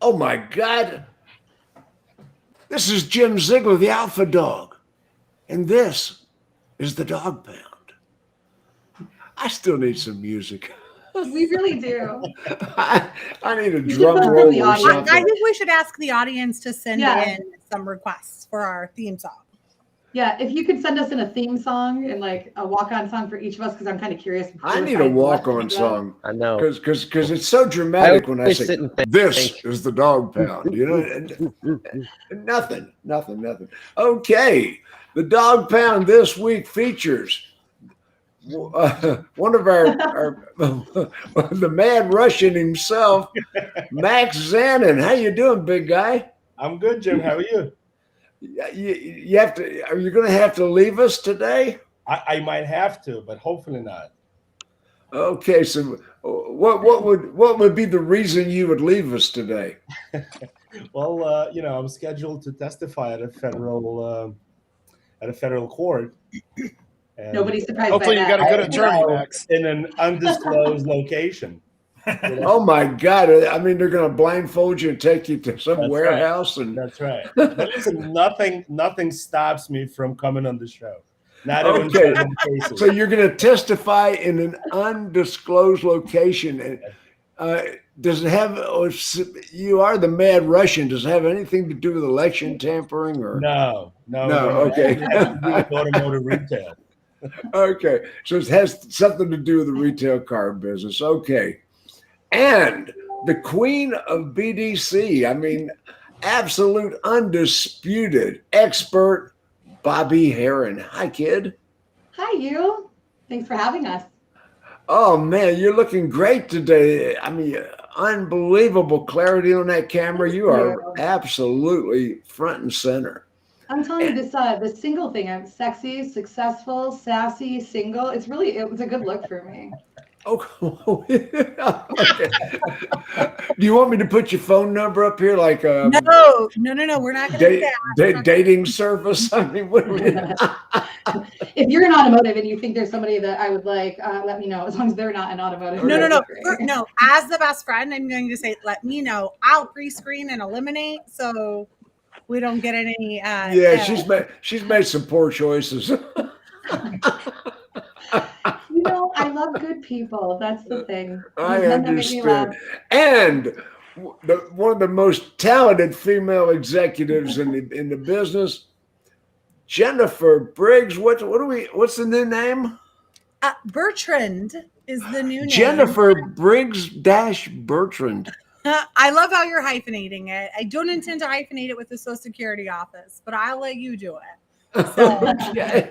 Oh my God. This is Jim Ziegler, the Alpha Dog. And this is the Dawg Pound. I still need some music. We really do. I need a You should drum vote from roll the or audience. something. I think we should ask the audience to send Yeah. in some requests for our theme song. Yeah, if you could send us in a theme song and like a walk-on song for each of us, because I'm kind of curious. I need a walk-on song. I know. Because it's so dramatic when I always say, sit and think. this is the Dawg Pound. You know, and nothing. Okay, the Dawg Pound this week features one of our the mad Russian himself, Max Zanin. How you doing, big guy? I'm good, Jim. How are you? You have to. Are you going to have to leave us today? I might have to, but hopefully not. Okay, so what would be the reason you would leave us today? Well, I'm scheduled to testify at a federal court. And Nobody's surprised. Hopefully, by you that. got a good attorney, Max. In an undisclosed location. Oh my God! I mean, they're going to blindfold you and take you to some That's warehouse, right. and That's right. But listen, nothing stops me from coming on the show. Not even Okay. certain cases. so you're going to testify in an undisclosed location. And does it have? You are the mad Russian. Does it have anything to do with election tampering or? No. Okay. It has to do with automotive retail. Okay, so it has something to do with the retail car business. Okay. And the queen of BDC, I mean, absolute undisputed expert, Bobbie Herron. Hi, kid. Hi, you. Thanks for having us. Oh, man, you're looking great today. I mean, unbelievable clarity on that camera. You are absolutely front and center. I'm telling you this, the single thing. I'm sexy, successful, sassy, single. It was a good look for me. Oh, okay. Do you want me to put your phone number up here, like No. We're not going to do that. Dating service? I mean, what? If you're in automotive and you think there's somebody that I would like, let me know. As long as they're not in automotive. No. As the best friend, I'm going to say, let me know. I'll pre-screen and eliminate, so we don't get any. She's made some poor choices. I love good people. That's the thing. I understand. And one of the most talented female executives in the business, Jennifer Briggs. What's the new name? Bertrand is the new name. Jennifer Briggs-Bertrand. I love how you're hyphenating it. I don't intend to hyphenate it with the Social Security office, but I'll let you do it. So, Okay.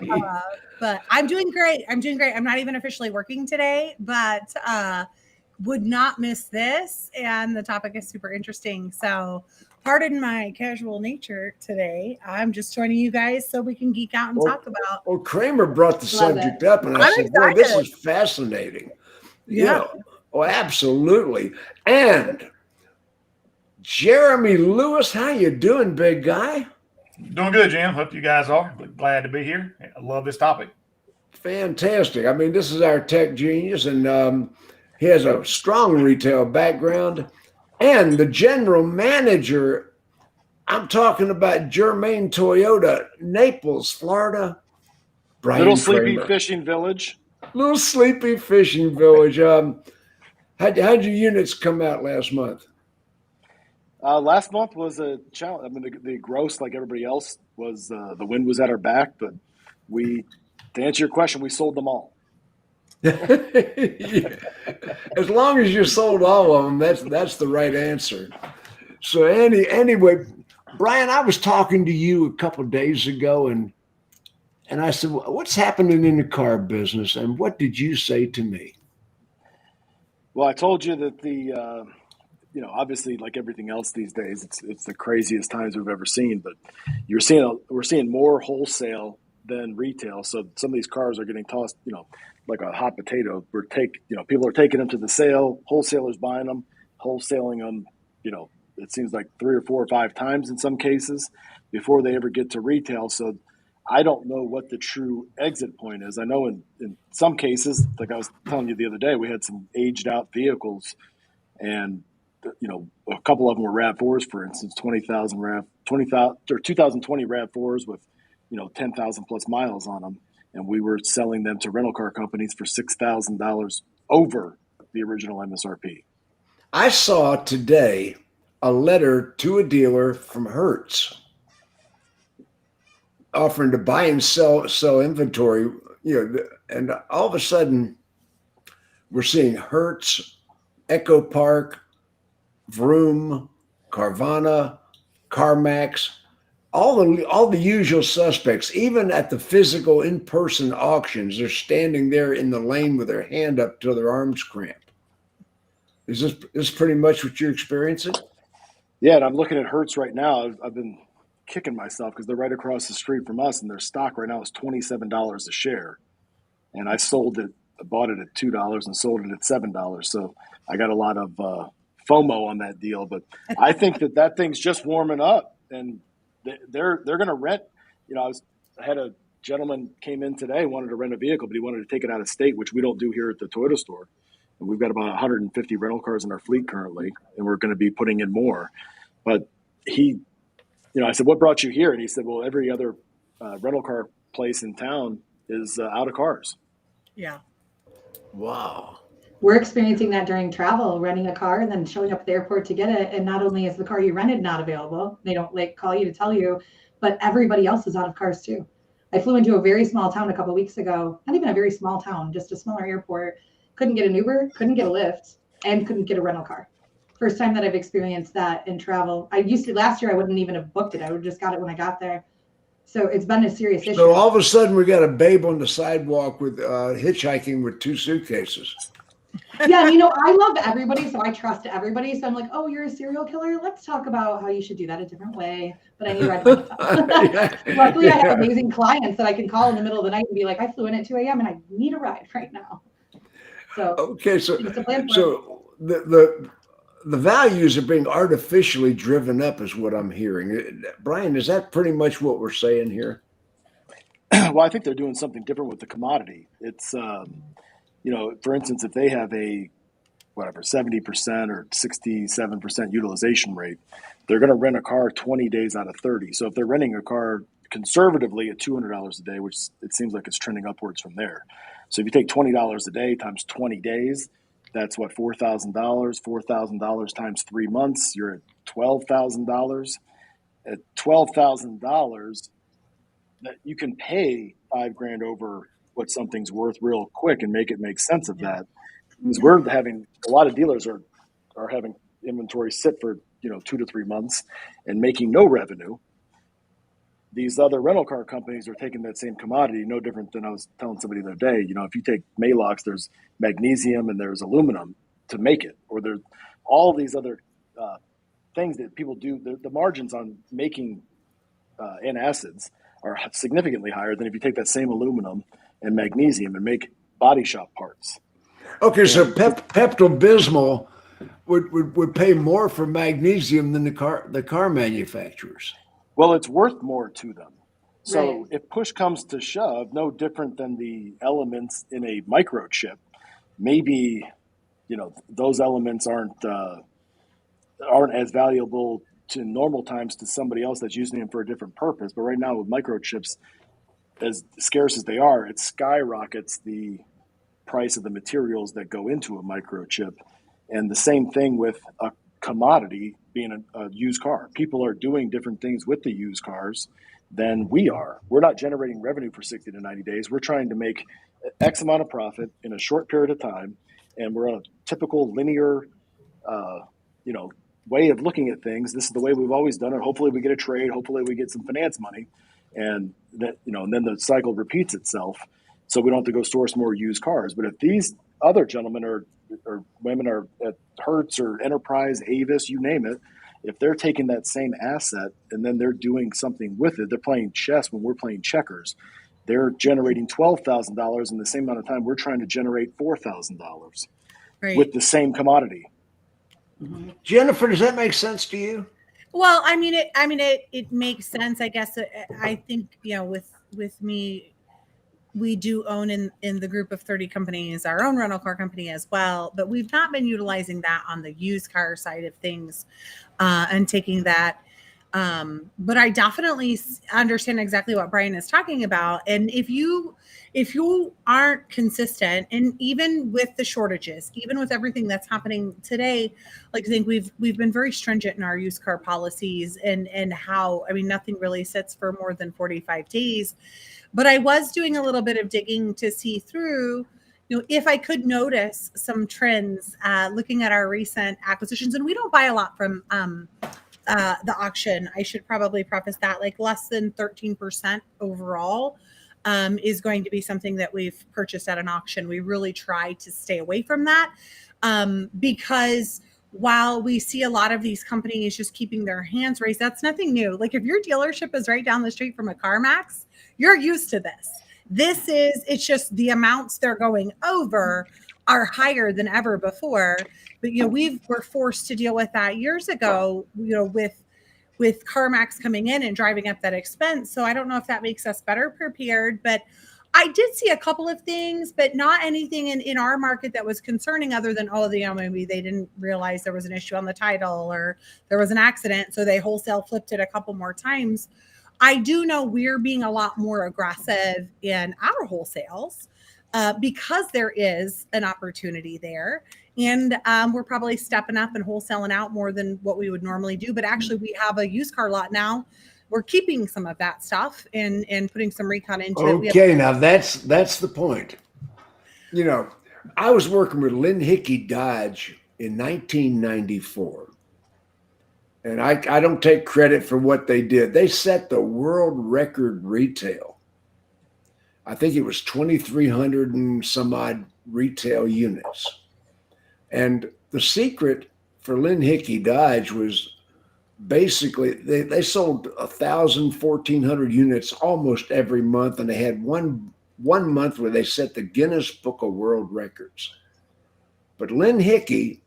but I'm doing great. I'm not even officially working today, but would not miss this. And the topic is super interesting. So pardon my casual nature today. I'm just joining you guys so we can geek out and talk about. Well, Kramer brought the subject up, and I said, "Boy, this is fascinating." Yeah. Oh, absolutely. And Jeremy Lewis, how you doing, big guy? Doing good, Jim. Hope you guys are. Glad to be here. I love this topic. Fantastic. I mean, this is our tech genius, and he has a strong retail background. And the general manager, I'm talking about Germain Toyota, Naples, Florida. Brian Little sleepy Kramer. fishing village. Little sleepy fishing village. How'd your units come out last month? Last month was a challenge. I mean, the gross, like everybody else, was the wind was at our back. But to answer your question, we sold them all. Yeah. As long as you sold all of them, that's the right answer. So anyway, Brian, I was talking to you a couple of days ago, and I said, "What's happening in the car business?" And what did you say to me? Well, I told you that obviously, like everything else these days, it's the craziest times we've ever seen. But we're seeing more wholesale than retail. So some of these cars are getting tossed, like a hot potato. People are taking them to the sale, wholesalers buying them, wholesaling them. It seems like 3 or 4 or 5 times in some cases before they ever get to retail. So I don't know what the true exit point is. I know in some cases, like I was telling you the other day, we had some aged out vehicles, and a couple of them were RAV4s, for instance, 20,000 or 2020 RAV4s with, 10,000 plus miles on them. And we were selling them to rental car companies for $6,000 over the original MSRP. I saw today a letter to a dealer from Hertz offering to buy and sell inventory, and all of a sudden we're seeing Hertz, Echo Park, Vroom, Carvana, CarMax, all the usual suspects. Even at the physical in-person auctions, they're standing there in the lane with their hand up till their arms cramp. Is this pretty much what you're experiencing? Yeah, and I'm looking at Hertz right now. I've been kicking myself because they're right across the street from us, and their stock right now is $27 a share. And I bought it at $2 and sold it at $7. So I got a lot of FOMO on that deal. But I think that thing's just warming up, and they're going to rent. I had a gentleman came in today, wanted to rent a vehicle, but he wanted to take it out of state, which we don't do here at the Toyota store. And we've got about 150 rental cars in our fleet currently, and we're going to be putting in more. But I said, what brought you here? And he said, well, every other rental car place in town is out of cars. Yeah. Wow. We're experiencing that during travel, renting a car and then showing up at the airport to get it. And not only is the car you rented not available, they don't call you to tell you, but everybody else is out of cars too. I flew into a very small town a couple of weeks ago, not even a very small town, just a smaller airport. Couldn't get an Uber, couldn't get a Lyft, and couldn't get a rental car. First time that I've experienced that in travel. Last year, I wouldn't even have booked it. I would have just got it when I got there. So it's been a serious issue. So all of a sudden we got a babe on the sidewalk with hitchhiking with 2 suitcases. Yeah, I love everybody, so I trust everybody. So I'm like, oh, you're a serial killer? Let's talk about how you should do that a different way. But I knew I'd Luckily, I have amazing clients that I can call in the middle of the night and be like, I flew in at 2 a.m. and I need a ride right now. So okay, so the values are being artificially driven up is what I'm hearing. Brian, is that pretty much what we're saying here? Well, I think they're doing something different with the commodity. It's, for instance, if they have a 70% or 67% utilization rate, they're going to rent a car 20 days out of 30. So if they're renting a car conservatively at $200 a day, which it seems like it's trending upwards from there. So if you take $20 a day times 20 days, that's what, $4,000. $4,000 times 3 months, you're at $12,000. At $12,000, that you can pay $5,000 over what something's worth real quick and make it make sense of that. Because we're having a lot of dealers are having inventory sit for 2 to 3 months and making no revenue. These other rental car companies are taking that same commodity, no different than I was telling somebody the other day. If you take Maalox, there's magnesium and there's aluminum to make it, or there's all these other things that people do. The margins on making antacids are significantly higher than if you take that same aluminum and magnesium and make body shop parts. Okay, so Pepto-Bismol would pay more for magnesium than the car manufacturers. Well, it's worth more to them. So Right. if push comes to shove, no different than the elements in a microchip, maybe, those elements aren't as valuable to normal times to somebody else that's using them for a different purpose. But right now with microchips, as scarce as they are, it skyrockets the price of the materials that go into a microchip. And the same thing with a commodity being a used car. People are doing different things with the used cars than we are. We're not generating revenue for 60 to 90 days. We're trying to make X amount of profit in a short period of time. And we're on a typical linear, way of looking at things. This is the way we've always done it. Hopefully we get a trade. Hopefully we get some finance money. And that, and then the cycle repeats itself. So we don't have to go source more used cars. But if these other gentlemen or women are at Hertz or Enterprise, Avis, you name it, if they're taking that same asset and then they're doing something with it, they're playing chess when we're playing checkers. They're generating $12,000 in the same amount of time we're trying to generate $4,000 with the same commodity. Mm-hmm. Jennifer, does that make sense to you? Well, it makes sense. I guess I think, with me we do own in the group of 30 companies our own rental car company as well, but we've not been utilizing that on the used car side of things and taking that. But I definitely understand exactly what Brian is talking about. And if you aren't consistent, and even with the shortages, even with everything that's happening today, like I think we've been very stringent in our used car policies and how, I mean, nothing really sits for more than 45 days. But I was doing a little bit of digging to see through, if I could notice some trends, looking at our recent acquisitions. And we don't buy a lot from the auction. I should probably preface that, like less than 13% overall is going to be something that we've purchased at an auction. We really try to stay away from that because while we see a lot of these companies just keeping their hands raised, that's nothing new. Like if your dealership is right down the street from a CarMax, you're used to this. It's just the amounts they're going over are higher than ever before. But we're forced to deal with that years ago, with CarMax coming in and driving up that expense. So I don't know if that makes us better prepared, but I did see a couple of things, but not anything in our market that was concerning other than, maybe they didn't realize there was an issue on the title or there was an accident, so they wholesale flipped it a couple more times. I do know we're being a lot more aggressive in our wholesales because there is an opportunity there. And we're probably stepping up and wholesaling out more than what we would normally do. But actually, we have a used car lot now. We're keeping some of that stuff and putting some recon into it. Okay, now that's the point. I was working with Lynn Hickey Dodge in 1994. And I don't take credit for what they did. They set the world record retail. I think it was 2,300 and some odd retail units. And the secret for Lynn Hickey Dodge was basically they sold 1,000, 1,400 units almost every month. And they had one month where they set the Guinness Book of World Records. But Lynn Hickey,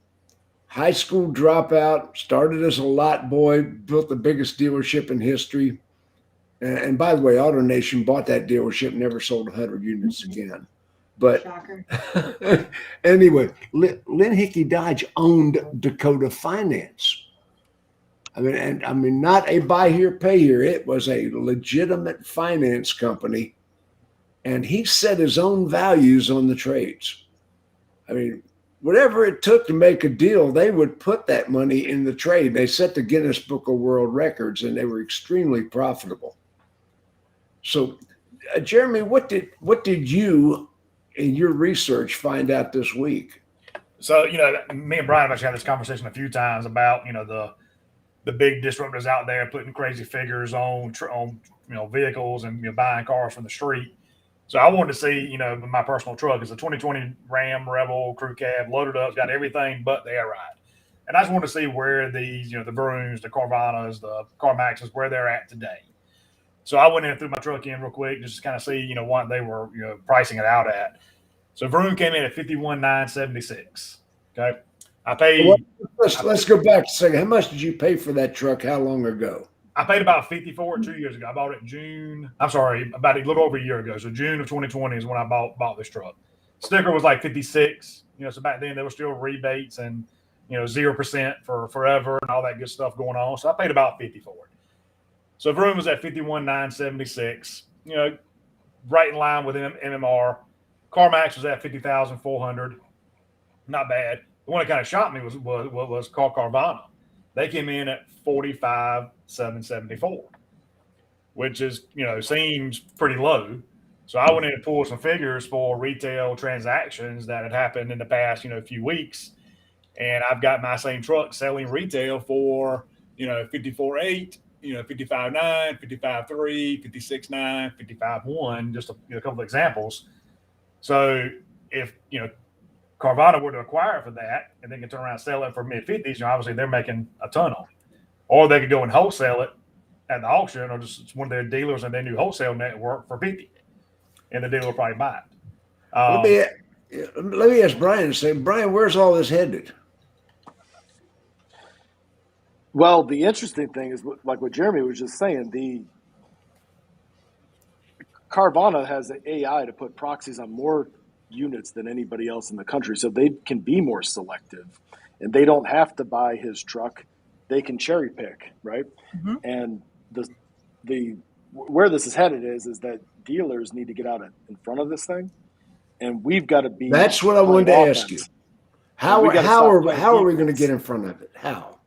high school dropout, started as a lot boy, built the biggest dealership in history. And by the way, AutoNation bought that dealership, never sold 100 units again. But anyway, Lynn Hickey Dodge owned Dakota Finance. I mean, not a buy here, pay here. It was a legitimate finance company. And he set his own values on the trades. I mean, whatever it took to make a deal, they would put that money in the trade. They set the Guinness Book of World Records, and they were extremely profitable. So, Jeremy, what did you in your research find out this week? So, me and Brian have actually had this conversation a few times about, the big disruptors out there putting crazy figures on vehicles and buying cars from the street. So I wanted to see, my personal truck is a 2020 Ram Rebel Crew Cab, loaded up, got everything but the air ride. And I just wanted to see where these, the Vrooms, the Carvanas, the CarMaxes, where they're at today. So I went in and threw my truck in real quick just to kind of see, what they were, pricing it out at. So Vroom came in at $51,976. Okay. I paid. Well, let's go back a second. How much did you pay for that truck? How long ago? I paid about $50 for it 2 years ago. I bought it in June. I'm sorry, about a little over a year ago. So June of 2020 is when I bought this truck. Sticker was like $56. So back then there were still rebates and 0% for forever and all that good stuff going on. So I paid about $50 for it. So Vroom was at $51,976. Right in line with MMR. CarMax was at $50,400. Not bad. The one that kind of shocked me was called Carvana. They came in at $45,774, which is, seems pretty low. So I went in and pulled some figures for retail transactions that had happened in the past, few weeks. And I've got my same truck selling retail for, $54,800, $55,900, $55,300, $56,900, $55,100, just a couple of examples. So if, Carvana were to acquire it for that and they can turn around and sell it for mid-50s, obviously they're making a ton on it. Or they could go and wholesale it at the auction or just one of their dealers in their new wholesale network for $50. And the dealer will probably buy it. Let me ask Brian, Brian, where's all this headed? Well, the interesting thing is, like what Jeremy was just saying, Carvana has the AI to put proxies on more units than anybody else in the country, so they can be more selective, and they don't have to buy his truck. They can cherry pick, right? Mhm. And the where this is headed is that dealers need to get out in front of this thing, and we've got to be. That's what I wanted to ask you. How we gotta how stop are playing how are we going to defense. get in front of it? How?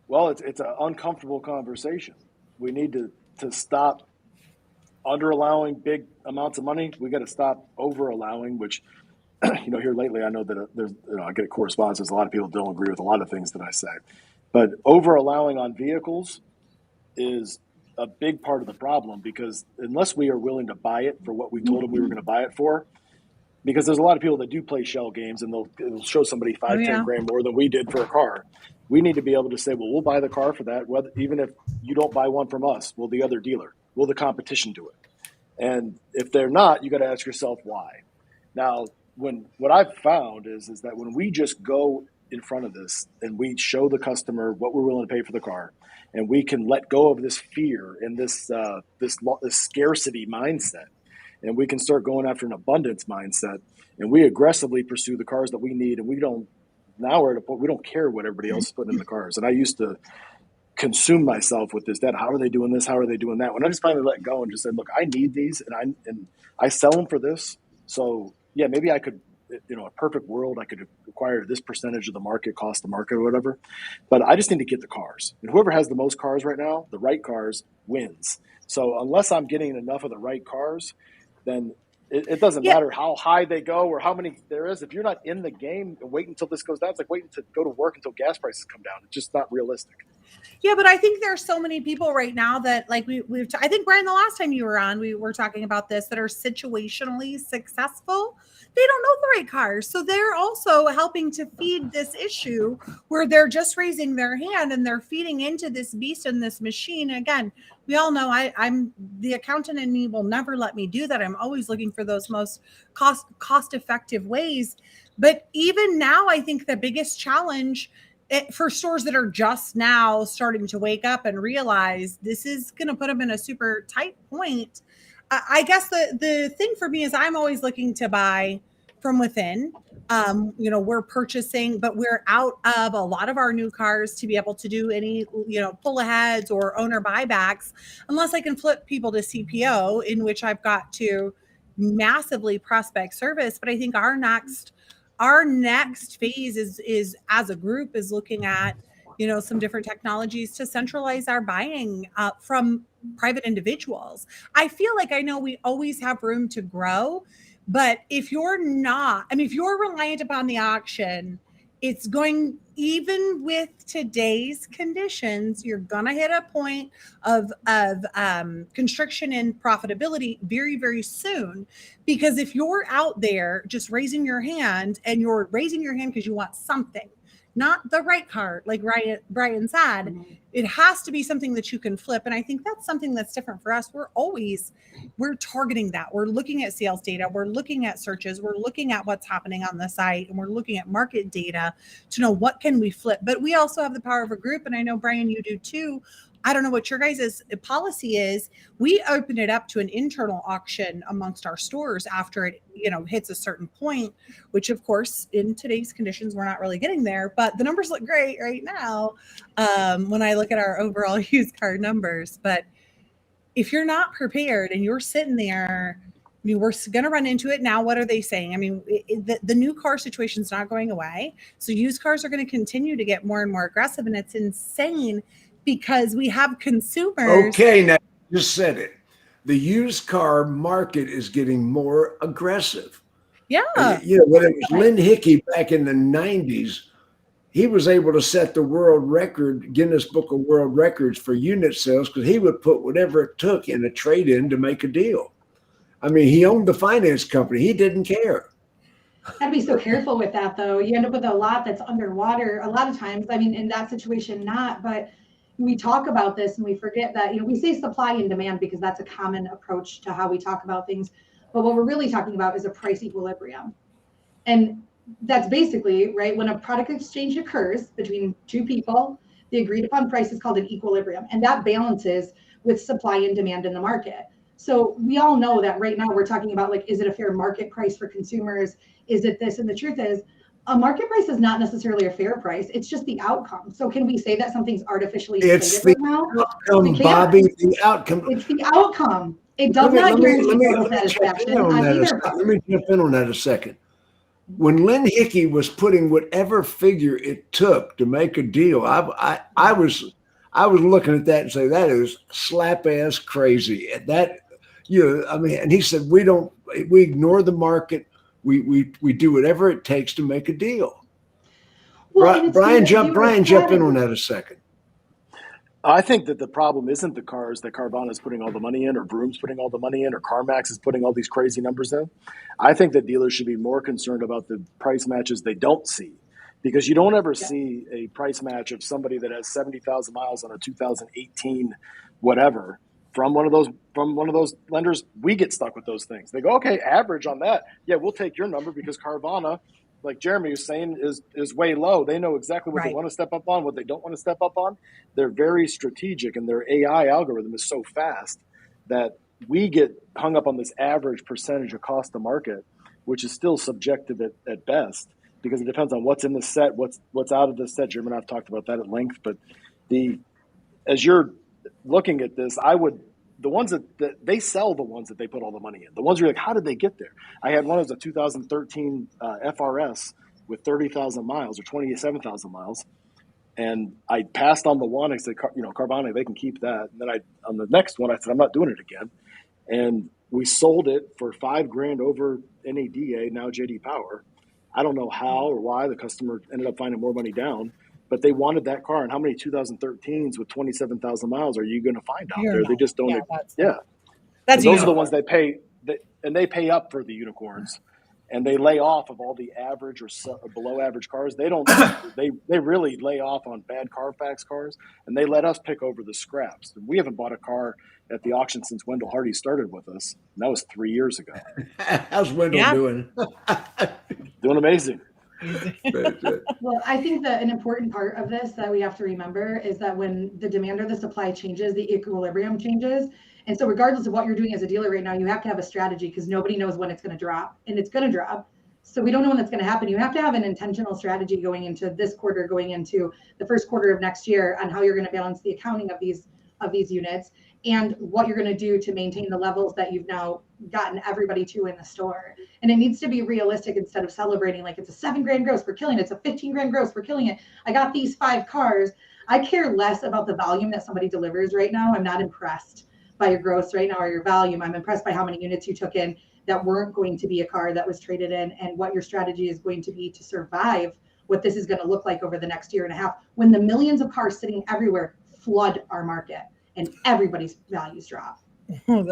Well, it's an uncomfortable conversation. We need to stop under allowing big amounts of money. We got to stop over allowing, which, here lately, I know that there's, I get correspondence. A lot of people don't agree with a lot of things that I say, but over allowing on vehicles is a big part of the problem, because unless we are willing to buy it for what we told them we were going to buy it for, because there's a lot of people that do play shell games and they'll show somebody 10 grand more than we did for a car. We need to be able to say, well, we'll buy the car for that. Whether, even if you don't buy one from us, will the other dealer, will the competition do it? And if they're not, you got to ask yourself why. Now, what I've found is that when we just go in front of this and we show the customer what we're willing to pay for the car, and we can let go of this fear and this scarcity mindset, and we can start going after an abundance mindset, and we aggressively pursue the cars that we need, and now we're at a point we don't care what everybody else is putting in the cars. And I used to consume myself with this, that how are they doing this, how are they doing that? When I just finally let go and just said, look, I need these, and I sell them for this. So yeah, maybe I could, a perfect world, I could acquire this percentage of the market, cost the market or whatever, but I just need to get the cars. And whoever has the most cars right now, the right cars, wins. So unless I'm getting enough of the right cars, then it doesn't matter how high they go or how many there is. If you're not in the game and wait until this goes down, it's like waiting to go to work until gas prices come down. It's just not realistic. Yeah, but I think there's so many people right now that, like I think, Brian, the last time you were on, we were talking about this, that are situationally successful. They don't know the right cars. So they're also helping to feed this issue where they're just raising their hand and they're feeding into this beast and this machine. Again, we all know I'm the accountant in me will never let me do that. I'm always looking for those most cost effective ways. But even now, I think the biggest challenge for stores that are just now starting to wake up and realize this is going to put them in a super tight point. I guess the thing for me is I'm always looking to buy from within. We're purchasing, but we're out of a lot of our new cars to be able to do any, pull aheads or owner buybacks, unless I can flip people to CPO, in which I've got to massively prospect service. But I think our next phase is as a group is looking at, some different technologies to centralize our buying from private individuals. I feel like I know we always have room to grow, but if you're reliant upon the auction, it's going, even with today's conditions, you're going to hit a point of constriction in profitability very, very soon. Because if you're out there just raising your hand, and you're raising your hand because you want something, not the right car, like Brian said, it has to be something that you can flip. And I think that's something that's different for us. We're targeting that. We're looking at sales data. We're looking at searches. We're looking at what's happening on the site, and we're looking at market data to know what can we flip. But we also have the power of a group. And I know, Brian, you do too. I don't know what your guys' policy is. We open it up to an internal auction amongst our stores after it, hits a certain point, which of course in today's conditions, we're not really getting there, but the numbers look great right now. When I look at our overall used car numbers, but if you're not prepared and you're sitting there, we're going to run into it now. What are they saying? The new car situation is not going away. So used cars are going to continue to get more and more aggressive, and it's insane because we have consumers. Okay, now you just said it. The used car market is getting more aggressive. Yeah. When it was Lynn Hickey back in the 90s, he was able to set the world record, Guinness Book of World Records, for unit sales, because he would put whatever it took in a trade-in to make a deal. He owned the finance company. He didn't care. I'd be so careful with that, though. You end up with a lot that's underwater a lot of times. In that situation, not, but we talk about this and we forget that, we say supply and demand because that's a common approach to how we talk about things. But what we're really talking about is a price equilibrium. And that's basically, right, when a product exchange occurs between two people, the agreed upon price is called an equilibrium. And that balances with supply and demand in the market. So we all know that right now we're talking about, like, is it a fair market price for consumers? Is it this? And the truth is, a market price is not necessarily a fair price. It's just the outcome. So can we say that something's artificially It's inflated the right now? outcome, We can't. Bobbie. The outcome. It's the outcome. It does not guarantee total satisfaction on either part. Let me jump in on that a second. When Lynn Hickey was putting whatever figure it took to make a deal, I was looking at that and say that is slap ass crazy. That I mean, and he said we ignore the market. We do whatever it takes to make a deal. Well, Brian, jump in on that a second. I think that the problem isn't the cars that Carvana is putting all the money in, or Vroom's putting all the money in, or CarMax is putting all these crazy numbers in. I think that dealers should be more concerned about the price matches they don't see, because you don't ever see a price match of somebody that has 70,000 miles on a 2018 whatever from one of those lenders. We get stuck with those things. They go, okay, average on that. Yeah, we'll take your number because Carvana, like Jeremy was saying, is way low. They know exactly what they want to step up on, what they don't want to step up on. They're very strategic, and their AI algorithm is so fast that we get hung up on this average percentage of cost to market, which is still subjective at best, because it depends on what's in the set, what's out of the set. Jeremy and I've talked about that at length. But as you're looking at this, the ones that they sell, the ones that they put all the money in, the ones where you're like, how did they get there? I had one of a 2013 FRS with 30,000 miles or 27,000 miles. And I passed on the one. I said, Carvana, they can keep that. And then on the next one, I said, I'm not doing it again. And we sold it for $5,000 over NADA, now JD Power. I don't know how or why the customer ended up finding more money down, but they wanted that car. And how many 2013s with 27,000 miles are you going to find out there? They just don't. Those are the ones they pay, and they pay up for the unicorns, and they lay off of all the average or below average cars. They don't. they really lay off on bad Carfax cars, and they let us pick over the scraps. We haven't bought a car at the auction since Wendell Hardy started with us. And that was 3 years ago. How's Wendell doing? Doing amazing. Well, I think that an important part of this that we have to remember is that when the demand or the supply changes, the equilibrium changes. And so regardless of what you're doing as a dealer right now, you have to have a strategy, because nobody knows when it's going to drop, and it's going to drop. So we don't know when that's going to happen. You have to have an intentional strategy going into this quarter, going into the first quarter of next year, on how you're going to balance the accounting of these units and what you're going to do to maintain the levels that you've now gotten everybody to in the store. And it needs to be realistic instead of celebrating like it's a $7,000 gross, we're killing it. It's a $15,000 gross, we're killing it. I got these 5 cars. I care less about the volume that somebody delivers right now. I'm not impressed by your gross right now or your volume. I'm impressed by how many units you took in that weren't going to be a car that was traded in, and what your strategy is going to be to survive what this is going to look like over the next year and a half, when the millions of cars sitting everywhere flood our market and everybody's values drop. I don't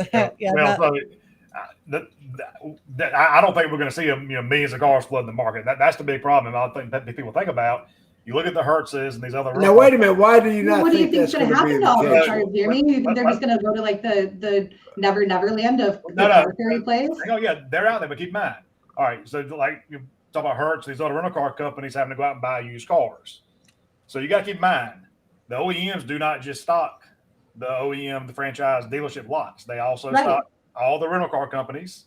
think we're going to see millions of cars flooding the market. That's the big problem. I think that people think about. You look at the Hertzes and these other. Now wait a minute. Why do you not what think do you that's think's going to happen be to all the those case? cars, Jeremy? You think they're just going to go to like the Neverland of the fairy place? Oh yeah, they're out there, but keep in mind. All right, so like you talk about Hertz, these other rental car companies having to go out and buy used cars. So you got to keep in mind, the OEMs do not just stock the franchise dealership lots. They also stock all the rental car companies,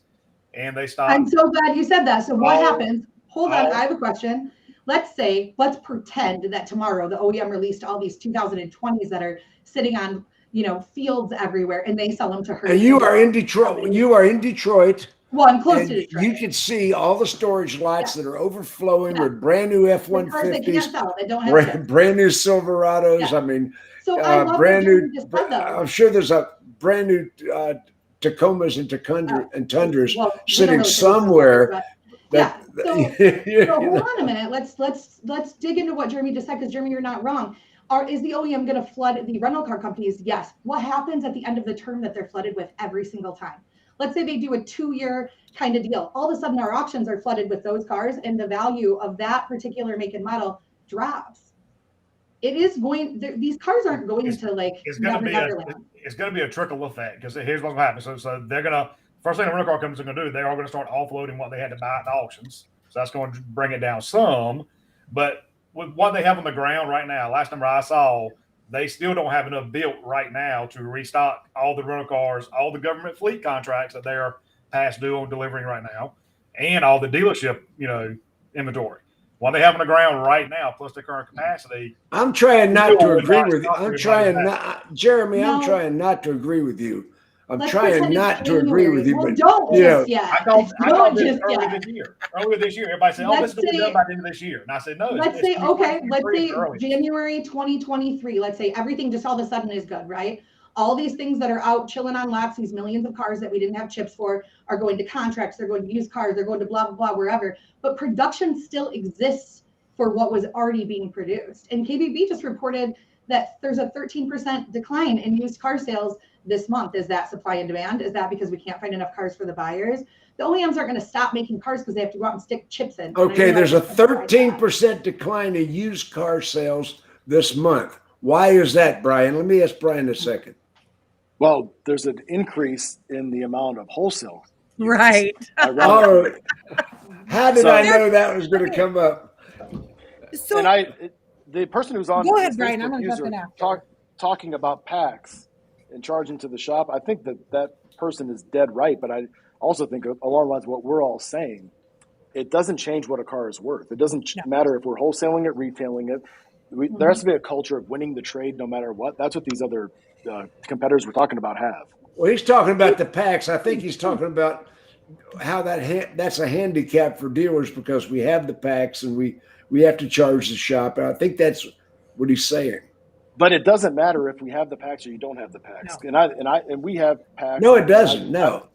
and they stock. I'm so glad you said that. So what happens? Hold on, I have a question. Let's pretend that tomorrow the OEM released all these 2020s that are sitting on, fields everywhere, and they sell them to Hertz. And you are in Detroit. Well, I'm close to Detroit. You can see all the storage lots that are overflowing with brand new F-150s, brand new Silverados. Yeah. I mean, so I love brand new. I'm sure there's a brand new Tacomas and Tundras sitting somewhere. So hold on a minute. Let's dig into what Jeremy just said, because Jeremy, you're not wrong. Is the OEM going to flood the rental car companies? Yes. What happens at the end of the term that they're flooded with every single time? Let's say they do a 2-year kind of deal. All of a sudden, our auctions are flooded with those cars, and the value of that particular make and model drops. It is these cars aren't going to like Neverland. It's going to be a trickle effect, because here's what's going to happen. So they're going to. First thing the rental car companies are going to do, they are going to start offloading what they had to buy at the auctions. So that's going to bring it down some. But with what they have on the ground right now, last number I saw, they still don't have enough built right now to restock all the rental cars, all the government fleet contracts that they are past due on delivering right now, and all the dealership, inventory. What they have on the ground right now, plus their current capacity. I'm trying not to agree with you. I'm trying not, Jeremy, No. I'm trying not to agree with you. I'm Let's trying pretend not it's to agree with January. you, Well, but don't you know, just yet. I thought Don't this just earlier yet. this year. Earlier this year, everybody said, "Oh, this is going to be done by the end of this year." And I said, "No." Let's it's say, okay, 2023 let's say early. January 2023. Let's say everything just all of a sudden is good, right? All these things that are out chilling on lots, these millions of cars that we didn't have chips for, are going to contracts, they're going to used cars, they're going to blah, blah, blah, wherever. But production still exists for what was already being produced. And KBB just reported that there's a 13% decline in used car sales this month. Is that supply and demand? Is that because we can't find enough cars for the buyers? The OEMs aren't going to stop making cars because they have to go out and stick chips in. okay, there's a 13% decline in used car sales this month. Why is that, Brian? Let me ask Brian a second. Well, there's an increase in the amount of wholesale. Right. Oh, how did So- I know that was going to come up? So And the person who's on Go ahead, this Brian. I'm Facebook gonna jump user in after. talking about packs and charging to the shop, I think that person is dead right. But I also think along the lines of what we're all saying, it doesn't change what a car is worth. It doesn't matter if we're wholesaling it, retailing it. There has to be a culture of winning the trade no matter what. That's what these other competitors we're talking about have. Well, he's talking about the packs. I think he's talking about how that's a handicap for dealers because we have the packs and we have to charge the shop. And I think that's what he's saying. But it doesn't matter if we have the packs or you don't have the packs. No. And we have packs. No, it doesn't. No.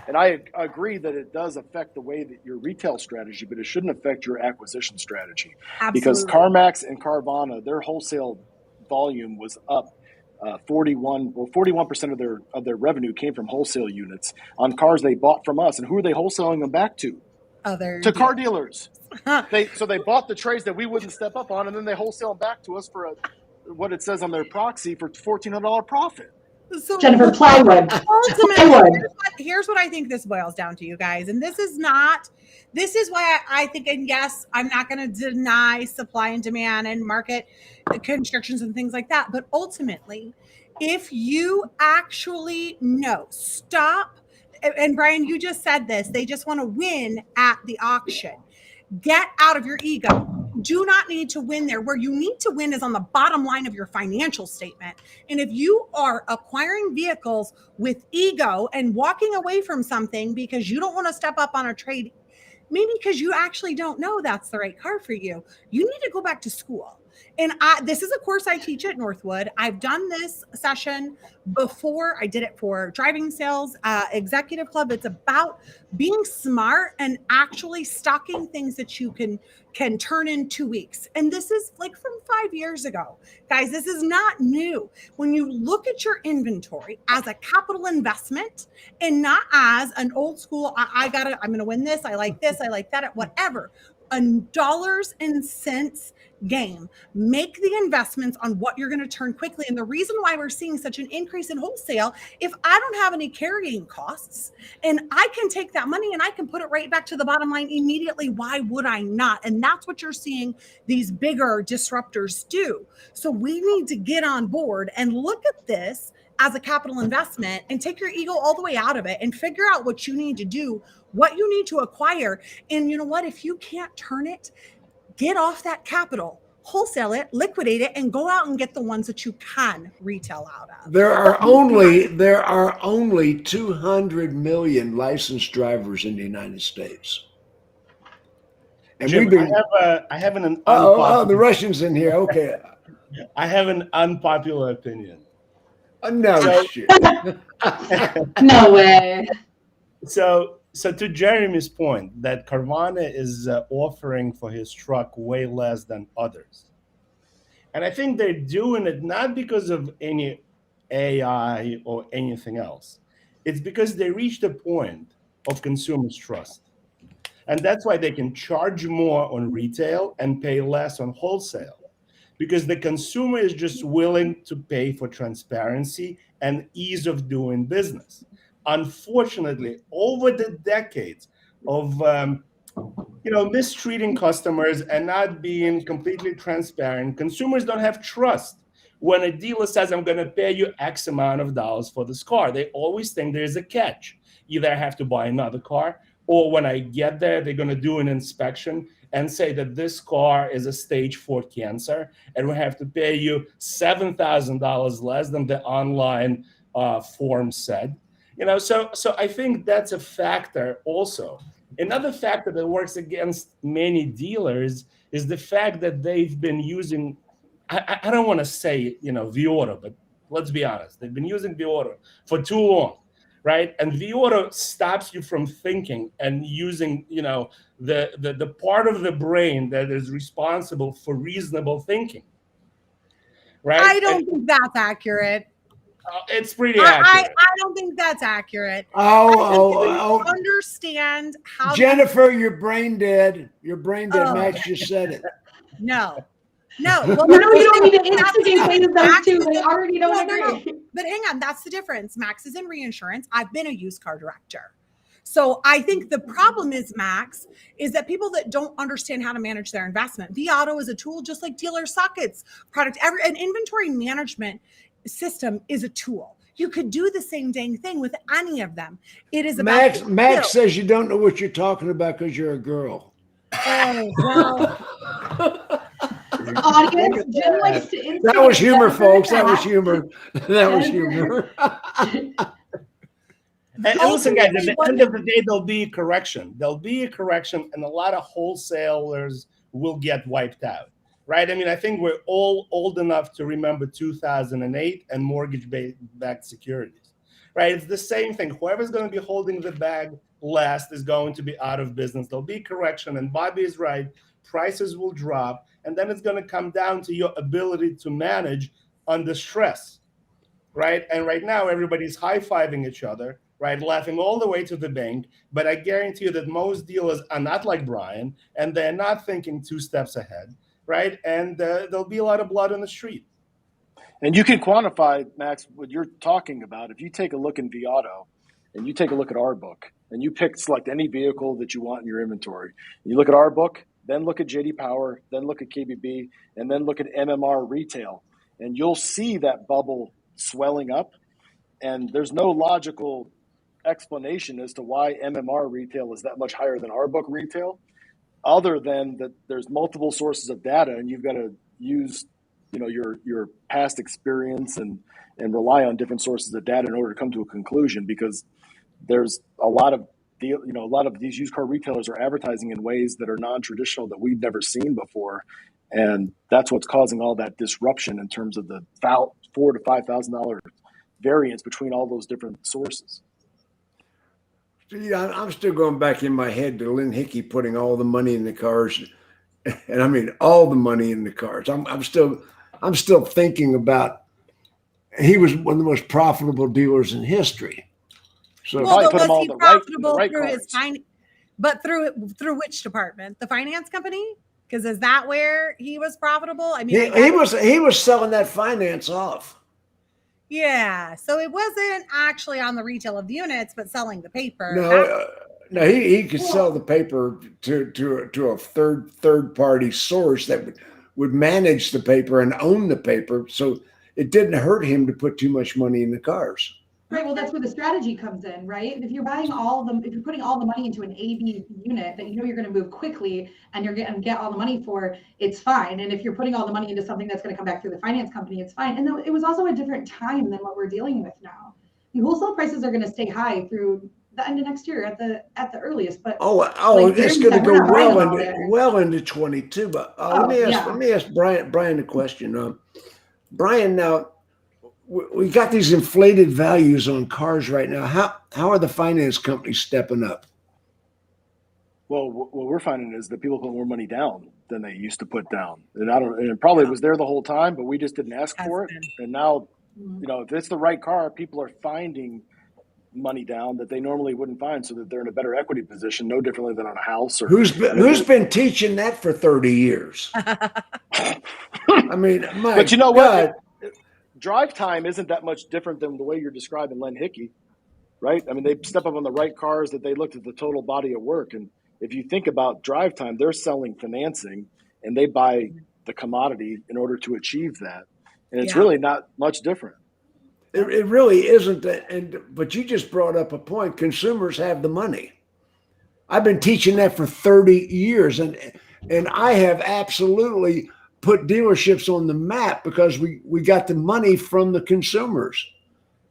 And I agree that it does affect the way that your retail strategy, but it shouldn't affect your acquisition strategy. Because CarMax and Carvana, their wholesale volume was up 41% of their revenue came from wholesale units on cars they bought from us. And who are they wholesaling them back to? Car dealers. So they bought the trades that we wouldn't step up on, and then they wholesale them back to us for what it says on their proxy for $1,400 profit. So Jennifer, plywood. ultimately, here's what I think this boils down to, you guys. And this is why I think, and yes, I'm not going to deny supply and demand and market constrictions and things like that. But ultimately, if you actually stop, and Brian, you just said this, they just want to win at the auction. Get out of your ego. Do not need to win there. Where you need to win is on the bottom line of your financial statement. And if you are acquiring vehicles with ego and walking away from something because you don't want to step up on a trade, maybe because you actually don't know that's the right car for you, you need to go back to school. And this is a course I teach at Northwood. I've done this session before. I did it for driving sales, executive club. It's about being smart and actually stocking things that you can turn in 2 weeks. And this is like from 5 years ago. Guys, this is not new. When you look at your inventory as a capital investment and not as an old school, I'm going to win this. I like this. I like that, whatever. A dollars and cents game. Make the investments on what you're going to turn quickly. And the reason why we're seeing such an increase in wholesale, if I don't have any carrying costs and I can take that money and I can put it right back to the bottom line immediately, why would I not? And that's what you're seeing these bigger disruptors do. So we need to get on board and look at this as a capital investment and take your ego all the way out of it and figure out what you need to do, what you need to acquire. And you know what? If you can't turn it, get off that capital, wholesale it, liquidate it, and go out and get the ones that you can retail out of. There are only 200 million licensed drivers in the United States. And Jim, we've been. I have an the unpopular, Russians in here. Okay. I have an unpopular opinion. No shit. No way. So to Jeremy's point, that Carvana is offering for his truck way less than others. And I think they're doing it not because of any AI or anything else. It's because they reached a point of consumers' trust. And that's why they can charge more on retail and pay less on wholesale. Because the consumer is just willing to pay for transparency and ease of doing business. Unfortunately, over the decades of mistreating customers and not being completely transparent, consumers don't have trust when a dealer says, I'm going to pay you X amount of dollars for this car, they always think there's a catch. Either I have to buy another car, or when I get there, they're going to do an inspection and say that this car is a stage 4 cancer, and we have to pay you $7,000 less than the online form said. So I think that's a factor also. Another factor that works against many dealers is the fact that they've been using, I don't want to say, VAuto, but let's be honest, they've been using VAuto for too long, right? And VAuto stops you from thinking and using, the part of the brain that is responsible for reasonable thinking, right? I don't think that's accurate. It's pretty accurate. I don't think that's accurate. Understand how Jennifer, you're brain dead. You're brain dead. Max just said it. No. Well, no, you don't need to instigate those two. They already don't agree. No. But hang on, that's the difference. Max is in reinsurance. I've been a used car director. So I think the problem is, Max, is that people that don't understand how to manage their investment. VAuto is a tool just like dealer sockets, product, an inventory management system is a tool. You could do the same dang thing with any of them. It is about Max says you don't know what you're talking about because you're a girl. Oh, well. Audience, Jim likes to instigate. That was humor, folks. That was humor. That was humor. And listen, guys, at the end of the day, there'll be a correction. There'll be a correction, and a lot of wholesalers will get wiped out. Right? I mean, I think we're all old enough to remember 2008 and mortgage-backed securities, right? It's the same thing. Whoever's going to be holding the bag last is going to be out of business. There'll be correction, and Bobbie is right. Prices will drop, and then it's going to come down to your ability to manage under stress, right? And right now, everybody's high-fiving each other, right? Laughing all the way to the bank. But I guarantee you that most dealers are not like Brian, and they're not thinking 2 steps ahead. Right, and there'll be a lot of blood on the street. And you can quantify, Max, what you're talking about. If you take a look in VAuto and you take a look at our book and you select any vehicle that you want in your inventory, and you look at our book, then look at JD Power, then look at KBB, and then look at MMR retail, and you'll see that bubble swelling up. And there's no logical explanation as to why MMR retail is that much higher than our book retail, other than that there's multiple sources of data, and you've got to use, your past experience and rely on different sources of data in order to come to a conclusion. Because there's a lot of these used car retailers are advertising in ways that are non-traditional that we've never seen before, and that's what's causing all that disruption in terms of the $4,000 to $5,000 variance between all those different sources. Yeah, I'm still going back in my head to Lynn Hickey putting all the money in the cars, and I mean all the money in the cars. I'm still thinking about he was one of the most profitable dealers in history. So well, put them all was he in profitable the right through cards. his but through which department? The finance company? Because is that where he was profitable? I mean, he was selling that finance off. Yeah, so it wasn't actually on the retail of the units, but selling the paper. No, he could sell the paper to a third party source that would manage the paper and own the paper, so it didn't hurt him to put too much money in the cars. Right. Well, that's where the strategy comes in, right? If you're buying if you're putting all the money into an AB unit that you're going to move quickly and you're going to get all the money for, it's fine. And if you're putting all the money into something that's going to come back through the finance company, it's fine. And it was also a different time than what we're dealing with now. The wholesale prices are going to stay high through the end of next year at the earliest. But it's going to go well into 22. But let me ask Brian a question. Brian, now, we got these inflated values on cars right now. How are the finance companies stepping up? Well, what we're finding is that people put more money down than they used to put down, and it probably was there the whole time, but we just didn't ask for it. And now, if it's the right car, people are finding money down that they normally wouldn't find, so that they're in a better equity position, no differently than on a house. Or who's been teaching that for 30 years? I mean, but you know what? Drive time isn't that much different than the way you're describing Lynn Hickey, right? I mean, they step up on the right cars, that they looked at the total body of work. And if you think about drive time, they're selling financing and they buy the commodity in order to achieve that. And it's Yeah. really not much different. It really isn't that. But you just brought up a point. Consumers have the money. I've been teaching that for 30 years, and I have absolutely put dealerships on the map because we got the money from the consumers.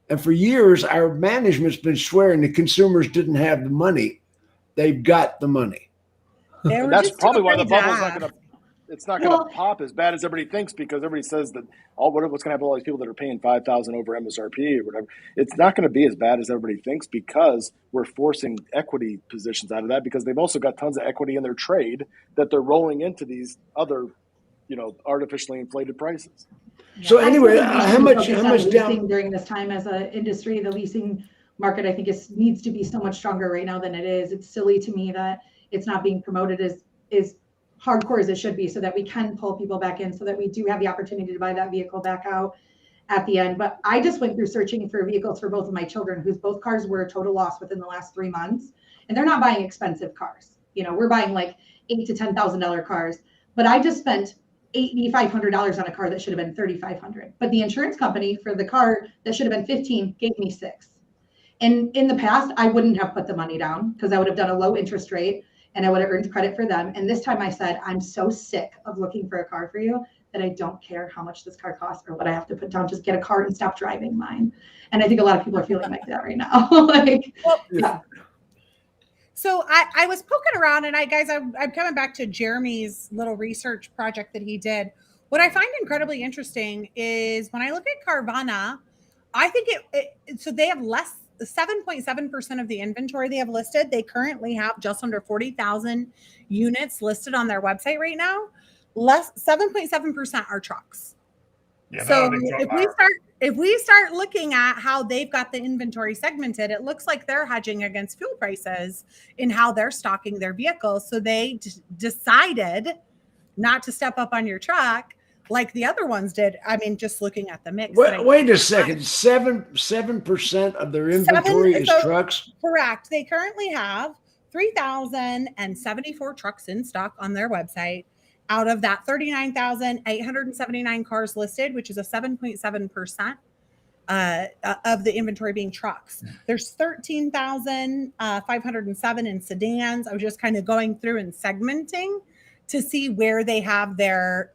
And for years, our management's been swearing the consumers didn't have the money. They've got the money. They And were that's just probably doing why the great bubble's job. not going to. It's not going to pop as bad as everybody thinks, because everybody says that what's going to happen to all these people that are paying $5,000 over MSRP or whatever. It's not going to be as bad as everybody thinks, because we're forcing equity positions out of that, because they've also got tons of equity in their trade that they're rolling into these other, artificially inflated prices. So anyway, how much down? leasing during this time as an industry? The leasing market, I think, needs to be so much stronger right now than it is. It's silly to me that it's not being promoted as hardcore as it should be, so that we can pull people back in, so that we do have the opportunity to buy that vehicle back out at the end. But I just went through searching for vehicles for both of my children, whose both cars were a total loss within the last 3 months, and they're not buying expensive cars. We're buying like $8,000 to $10,000 cars, but I just spent $8,500 on a car that should have been $3,500. But the insurance company for the car that should have been $15,000 gave me $6,000. And in the past, I wouldn't have put the money down, because I would have done a low interest rate and I would have earned credit for them. And this time I said, I'm so sick of looking for a car for you that I don't care how much this car costs or what I have to put down. Just get a car and stop driving mine. And I think a lot of people are feeling like that right now. Yeah. So I was poking around, and I'm coming back to Jeremy's little research project that he did. What I find incredibly interesting is when I look at Carvana, I think so they have 7.7% of the inventory they have listed. They currently have just under 40,000 units listed on their website right now. 7.7% are trucks. Yeah, so if we start looking at how they've got the inventory segmented, it looks like they're hedging against fuel prices in how they're stocking their vehicles. So they decided not to step up on your truck like the other ones did. I mean, just looking at the mix. Wait a second. 7% of their inventory is trucks? Correct. They currently have 3,074 trucks in stock on their website. Out of that, 39,879 cars listed, which is a 7.7% of the inventory being trucks. There's 13,507 in sedans. I was just kind of going through and segmenting to see where they have their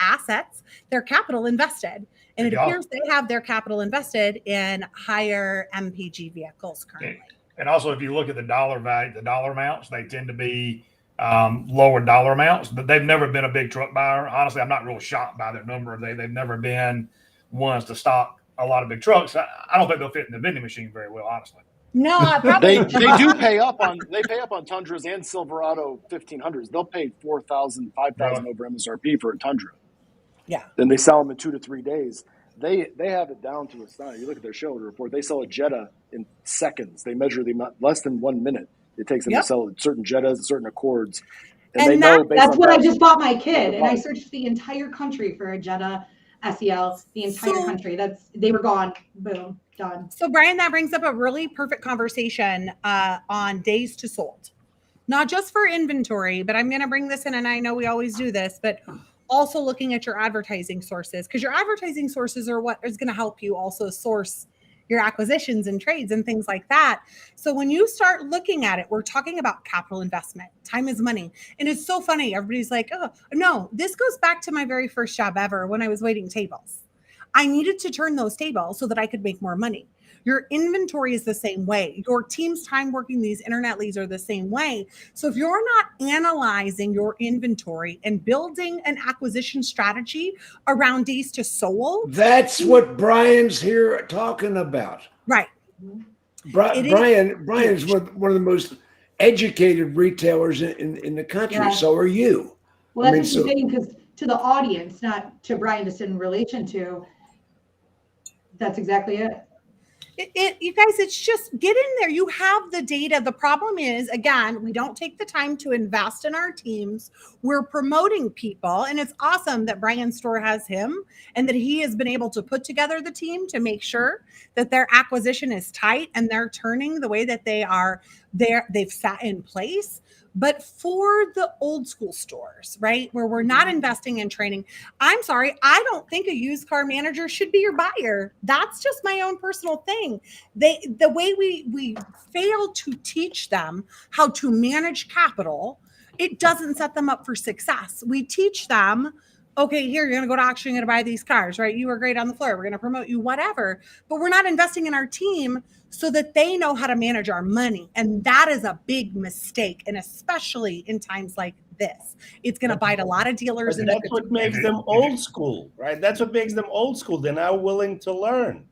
assets, their capital invested. And it appears they have their capital invested in higher MPG vehicles currently. And also, if you look at the dollar value, the dollar amounts, they tend to be lower dollar amounts, but they've never been a big truck buyer. Honestly, I'm not real shocked by their number. They've never been ones to stock a lot of big trucks. I don't think they'll fit in the vending machine very well, honestly. No, they do pay up on Tundras and Silverado 1500s. They'll pay $4,000, $5,000 over MSRP for a Tundra. Yeah. Then they sell them in 2 to 3 days. They have it down to a sign. You look at their shareholder report. They sell a Jetta in seconds. They measure the amount, less than 1 minute it takes them to sell certain Jettas and certain Accords. And they know that's what I just bought my kid, and I searched the entire country for a Jetta SEL. The entire country. They were gone. Boom. Done. So Brian, that brings up a really perfect conversation on days to sold, not just for inventory, but I'm going to bring this in, and I know we always do this, but also looking at your advertising sources, because your advertising sources are what is going to help you also source your acquisitions and trades and things like that. So when you start looking at it, we're talking about capital investment. Time is money. And it's so funny. Everybody's like, oh, no, this goes back to my very first job ever when I was waiting tables. I needed to turn those tables so that I could make more money. Your inventory is the same way. Your team's time working these internet leads are the same way. So if you're not analyzing your inventory and building an acquisition strategy around days to sold. That's what Brian's here talking about. Right. Brian's one of the most educated retailers in the country. Yeah. So are you. Well, that's what I'm saying, because to the audience, not to Brian, just in relation to, that's exactly it. You guys, it's just get in there. You have the data. The problem is, again, we don't take the time to invest in our teams. We're promoting people, and it's awesome that Brian's store has him and that he has been able to put together the team to make sure that their acquisition is tight and they're turning the way that they've sat in place. But for the old school stores, right, where we're not investing in training, I'm sorry, I don't think a used car manager should be your buyer. That's just my own personal thing. The way we fail to teach them how to manage capital, it doesn't set them up for success. We teach them, okay, here, you're going to go to auction, you're going to buy these cars, right? You were great on the floor. We're going to promote you, whatever. But we're not investing in our team so that they know how to manage our money. And that is a big mistake. And especially in times like this, it's going to bite a lot of dealers. But that's what makes them old school, right? That's what makes them old school. They're now willing to learn,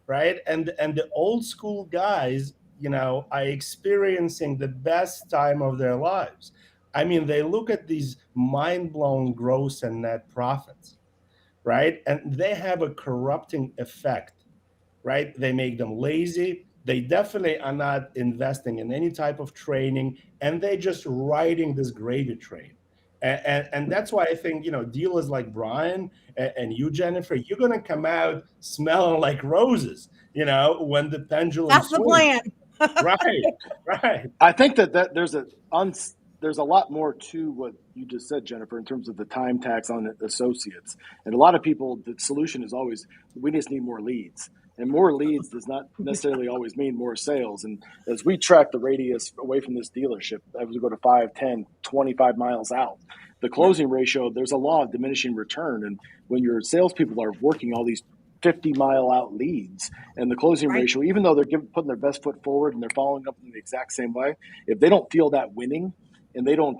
right? And the old school guys, are experiencing the best time of their lives. I mean, they look at these mind-blowing gross and net profits, right? And they have a corrupting effect, right? They make them lazy. They definitely are not investing in any type of training, and they're just riding this gravy train. And that's why I think, dealers like Brian and you, Jennifer, you're going to come out smelling like roses, when the pendulum That's the plan. Right. I think that there's a lot more to what you just said, Jennifer, in terms of the time tax on associates. And a lot of people, the solution is always, we just need more leads. And more leads does not necessarily always mean more sales. And as we track the radius away from this dealership, as we go to 5, 10, 25 miles out, the closing ratio, there's a law of diminishing return. And when your salespeople are working all these 50-mile out leads, and the closing ratio, even though they're putting their best foot forward and they're following up in the exact same way, if they don't feel that winning and they don't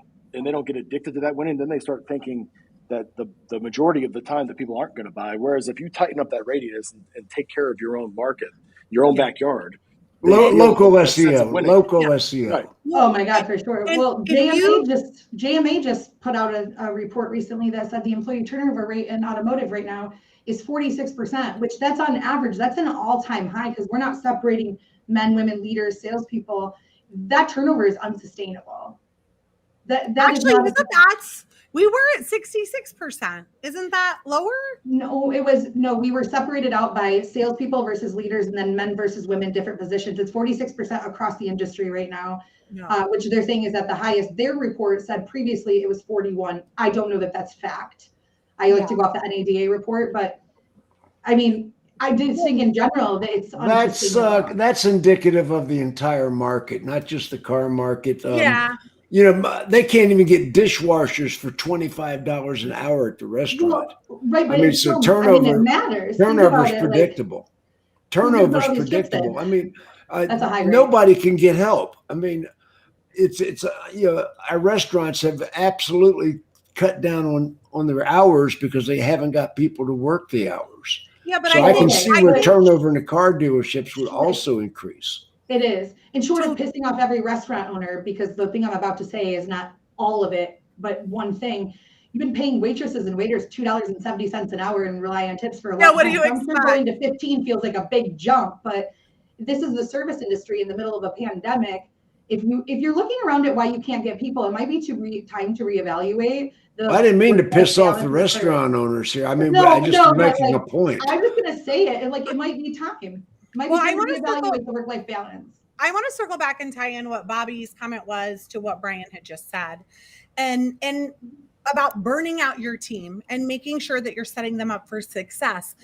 get addicted to that winning, then they start thinking that the majority of the time that people aren't going to buy. Whereas if you tighten up that radius and take care of your own market, your own backyard, local SEO, SEO. Right. Oh my God, for sure. And Well, JMA just put out a report recently that said the employee turnover rate in automotive right now is 46%, which that's on average. That's an all-time high because we're not separating men, women, leaders, salespeople. That turnover is unsustainable. Actually, we were at 66%. Isn't that lower? No, we were separated out by salespeople versus leaders and then men versus women, different positions. It's 46% across the industry right now, which they're saying is at the highest. Their report said previously it was 41. I don't know that that's fact. I like to go off the NADA report, but I mean, I did think in general that it's that's indicative of the entire market, not just the car market. They can't even get dishwashers for $25 an hour at the restaurant. Right, but turnover. It matters. Turnover is predictable. Turnover is predictable. I mean, that's a high rate. Nobody can get help. I mean, our restaurants have absolutely cut down on their hours because they haven't got people to work the hours. Yeah, but so I can see where turnover in the car dealerships would also increase. It is. And short of pissing off every restaurant owner, because the thing I'm about to say is not all of it, but one thing. You've been paying waitresses and waiters $2.70 an hour and rely on tips for a long time. What do you expect? Going to 15 feels like a big jump, but this is the service industry in the middle of a pandemic. If you're looking around at why you can't get people, it might be time to reevaluate. I didn't mean to piss off the restaurant owners here. I mean, I just making a point. I'm just going to say it, and it might be time. I want to reevaluate the work-life balance. I want to circle back and tie in what Bobbie's comment was to what Brian had just said, and about burning out your team and making sure that you're setting them up for success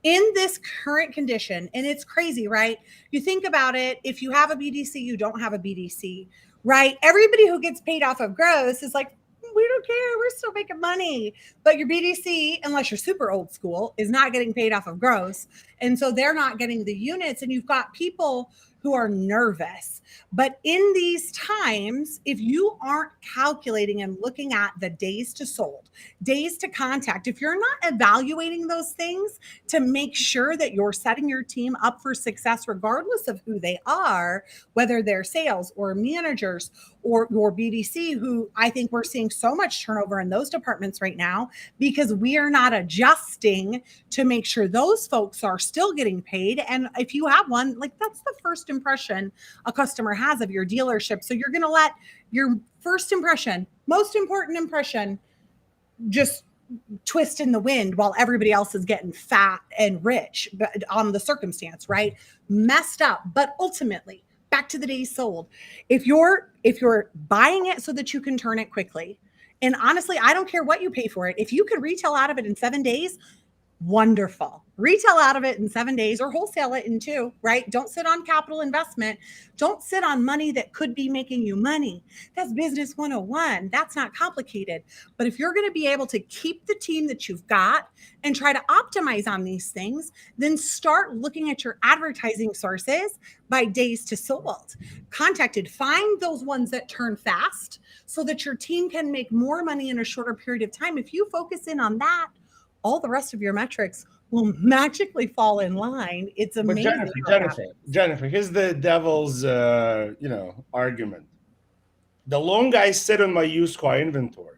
in this current condition. And it's crazy, right? You think about it. If you have a BDC, you don't have a BDC, right? Everybody who gets paid off of gross is like, we don't care. We're still making money. But your BDC, unless you're super old school, is not getting paid off of gross. And so they're not getting the units. And you've got people who are nervous. But in these times, if you aren't calculating and looking at the days to sold, days to contact, if you're not evaluating those things to make sure that you're setting your team up for success, regardless of who they are, whether they're sales or managers or your BDC, who I think we're seeing so much turnover in those departments right now because we are not adjusting to make sure those folks are still getting paid. And if you have one, that's the first impression a customer has of your dealership. So you're going to let your first impression, most important impression, just twist in the wind while everybody else is getting fat and rich on the circumstance, right? Messed up. But ultimately, back back to the days sold. If you're buying it so that you can turn it quickly, and honestly, I don't care what you pay for it. If you could retail out of it in 7 days, wonderful. Retail out of it in 7 days or wholesale it in 2, right? Don't sit on capital investment. Don't sit on money that could be making you money. That's business 101. That's not complicated. But if you're going to be able to keep the team that you've got and try to optimize on these things, then start looking at your advertising sources by days to sold. Find those ones that turn fast so that your team can make more money in a shorter period of time. If you focus in on that, all the rest of your metrics will magically fall in line. It's amazing. But Jennifer, here's the devil's, argument. The longer I sit on my used car inventory,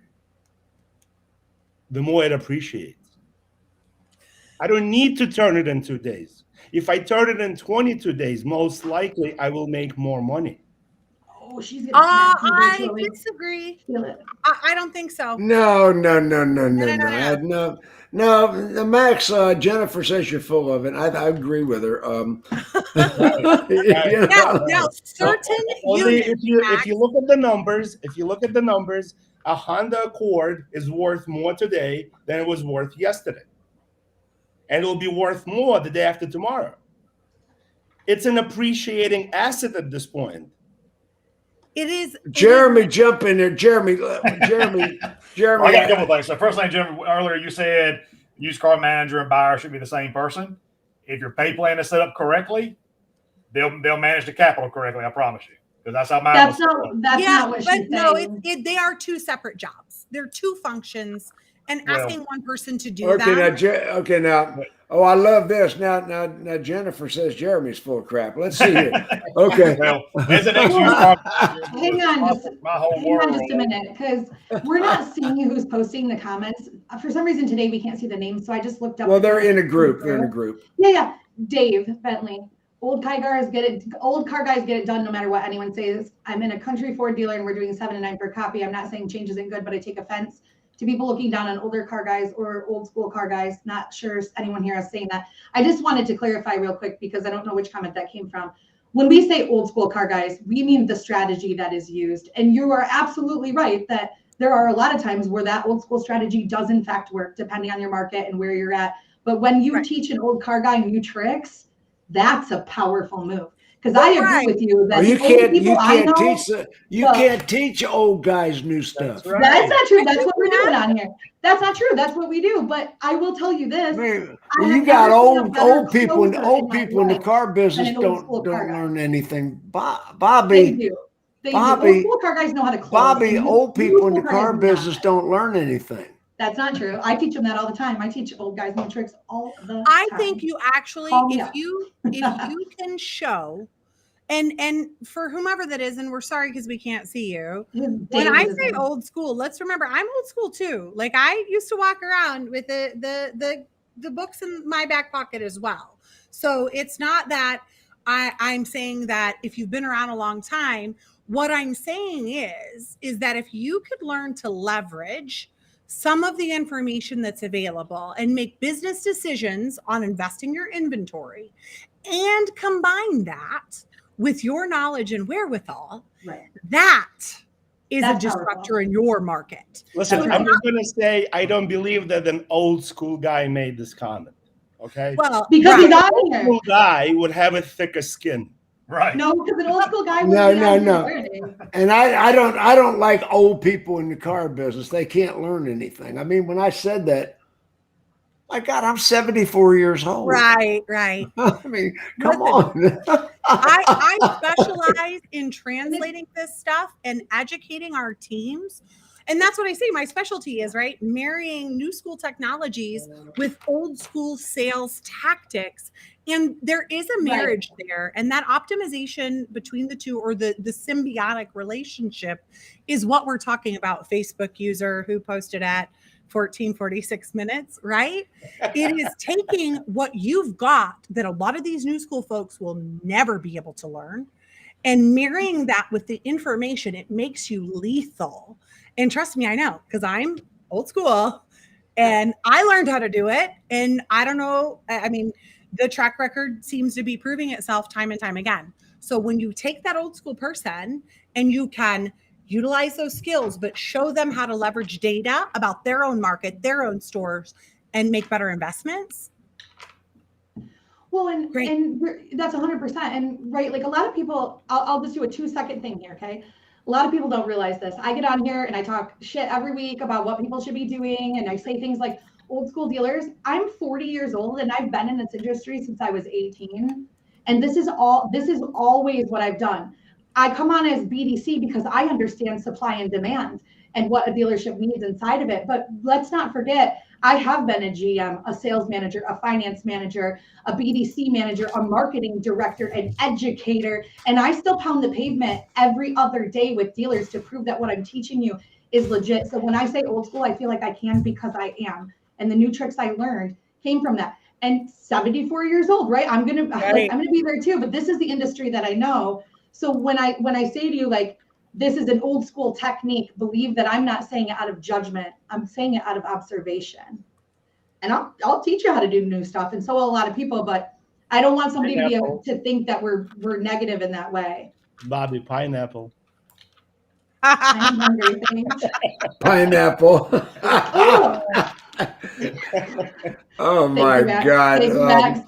the more it appreciates. I don't need to turn it in 2 days. If I turn it in 22 days, most likely I will make more money. Oh, she's gonna smack you I virtually. disagree. Feel it. I don't think so. No. Max, Jennifer says you're full of it. I agree with her. Now, certain Only units, if you look at the numbers, a Honda Accord is worth more today than it was worth yesterday. And it will be worth more the day after tomorrow. It's an appreciating asset at this point. it is. Jeremy, jump in there. Jeremy. I got a couple of things. So first thing, Jim, earlier you said used car manager and buyer should be the same person. If your pay plan is set up correctly, they'll manage the capital correctly. I promise you, because that's how mine. That's not what she's saying. No, they are 2 separate jobs. They're 2 functions, and asking one person to do that. I love this. Now Jennifer says Jeremy's full of crap. Let's see here. Okay. Well, as an ex-used car manager, Hang on just a world. minute, because we're not seeing who's posting the comments. For some reason today we can't see the names, so I just looked up. Well, they're in a group. Yeah. Dave Bentley. Old car guys get it done no matter what anyone says. I'm in a country Ford dealer and we're doing 7 and 9 per copy. I'm not saying change isn't good, but I take offense to people looking down on older car guys or old school car guys. Not sure anyone here is saying that. I just wanted to clarify real quick because I don't know which comment that came from. When we say old school car guys, we mean the strategy that is used. And you are absolutely right that there are a lot of times where that old school strategy does in fact work depending on your market and where you're at. But when you teach an old car guy new tricks, that's a powerful move. Because I agree with you that you can't teach old guys new stuff. That's right. That's not true. That's what we're doing on here. That's not true. That's what we do. But I will tell you this: you got old people in the car business don't learn anything. Bobby, old school car guys know how to close. Bobby, old people in the car business don't learn anything. That's not true. I teach them that all the time. I teach old guys new tricks all the time. I think you actually, if you can show, and for whomever that is, and we're sorry because we can't see you. When I say old school, let's remember I'm old school too. Like I used to walk around with the books in my back pocket as well. So it's not that I'm saying that if you've been around a long time, what I'm saying is that if you could learn to leverage some of the information that's available and make business decisions on investing your inventory and combine that with your knowledge and wherewithal, that is a disruptor in your market. Listen, I'm just going to say I don't believe that an old school guy made this comment. Okay? Well, because he's out here. An old school guy would have a thicker skin. Right. No, because an old school guy No. And I don't like old people in the car business. They can't learn anything. I mean, when I said that, my God, I'm 74 years old. Right. I mean, come on. I specialize in translating this stuff and educating our teams. And that's what I say. My specialty is marrying new school technologies with old school sales tactics. And there is a marriage there. And that optimization between the two, or the symbiotic relationship, is what we're talking about. Facebook user who posted at 14:46 minutes, right? It is taking what you've got that a lot of these new school folks will never be able to learn and marrying that with the information. It makes you lethal. And trust me, I know, because I'm old school and I learned how to do it. And I don't know, I mean, the track record seems to be proving itself time and time again. So when you take that old school person and you can utilize those skills, but show them how to leverage data about their own market, their own stores, and make better investments. Well, and Great. and that's 100%. And right, like a lot of people, I'll just do a 2-second thing here, okay? A lot of people don't realize this. I get on here and I talk shit every week about what people should be doing, and I say things like old school dealers. I'm 40 years old and I've been in this industry since I was 18. And this is always what I've done. I come on as BDC because I understand supply and demand and what a dealership needs inside of it. But let's not forget, I have been a GM, a sales manager, a finance manager, a BDC manager, a marketing director, an educator, and I still pound the pavement every other day with dealers to prove that what I'm teaching you is legit. So when I say old school, I feel like I can because I am. And the new tricks I learned came from that. And 74 years old, right? I'm gonna be there too, but this is the industry that I know. So when I say to you, like, this is an old school technique, believe that I'm not saying it out of judgment. I'm saying it out of observation. And I'll teach you how to do new stuff. And so will a lot of people, but I don't want somebody to be able to think that we're negative in that way. Bobbie, pineapple. I'm hungry, thanks. Pineapple. Oh my God. Thank you, Max.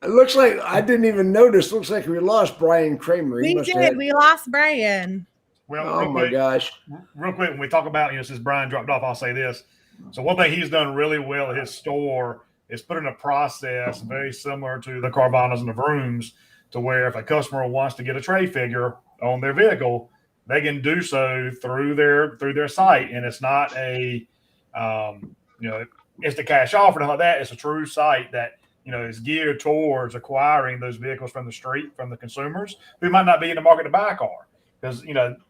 It looks like I didn't even notice. Looks like we lost Brian Kramer. We did. We lost Brian. Well, oh my gosh. Real quick, when we talk about, since Brian dropped off, I'll say this. So one thing he's done really well at his store is put in a process very similar to the Carvanas and the Vrooms, to where if a customer wants to get a trade figure on their vehicle, they can do so through their site, and it's not a it's the cash offer and like that. It's a true site that is geared towards acquiring those vehicles from the street, from the consumers who might not be in the market to buy a car. Because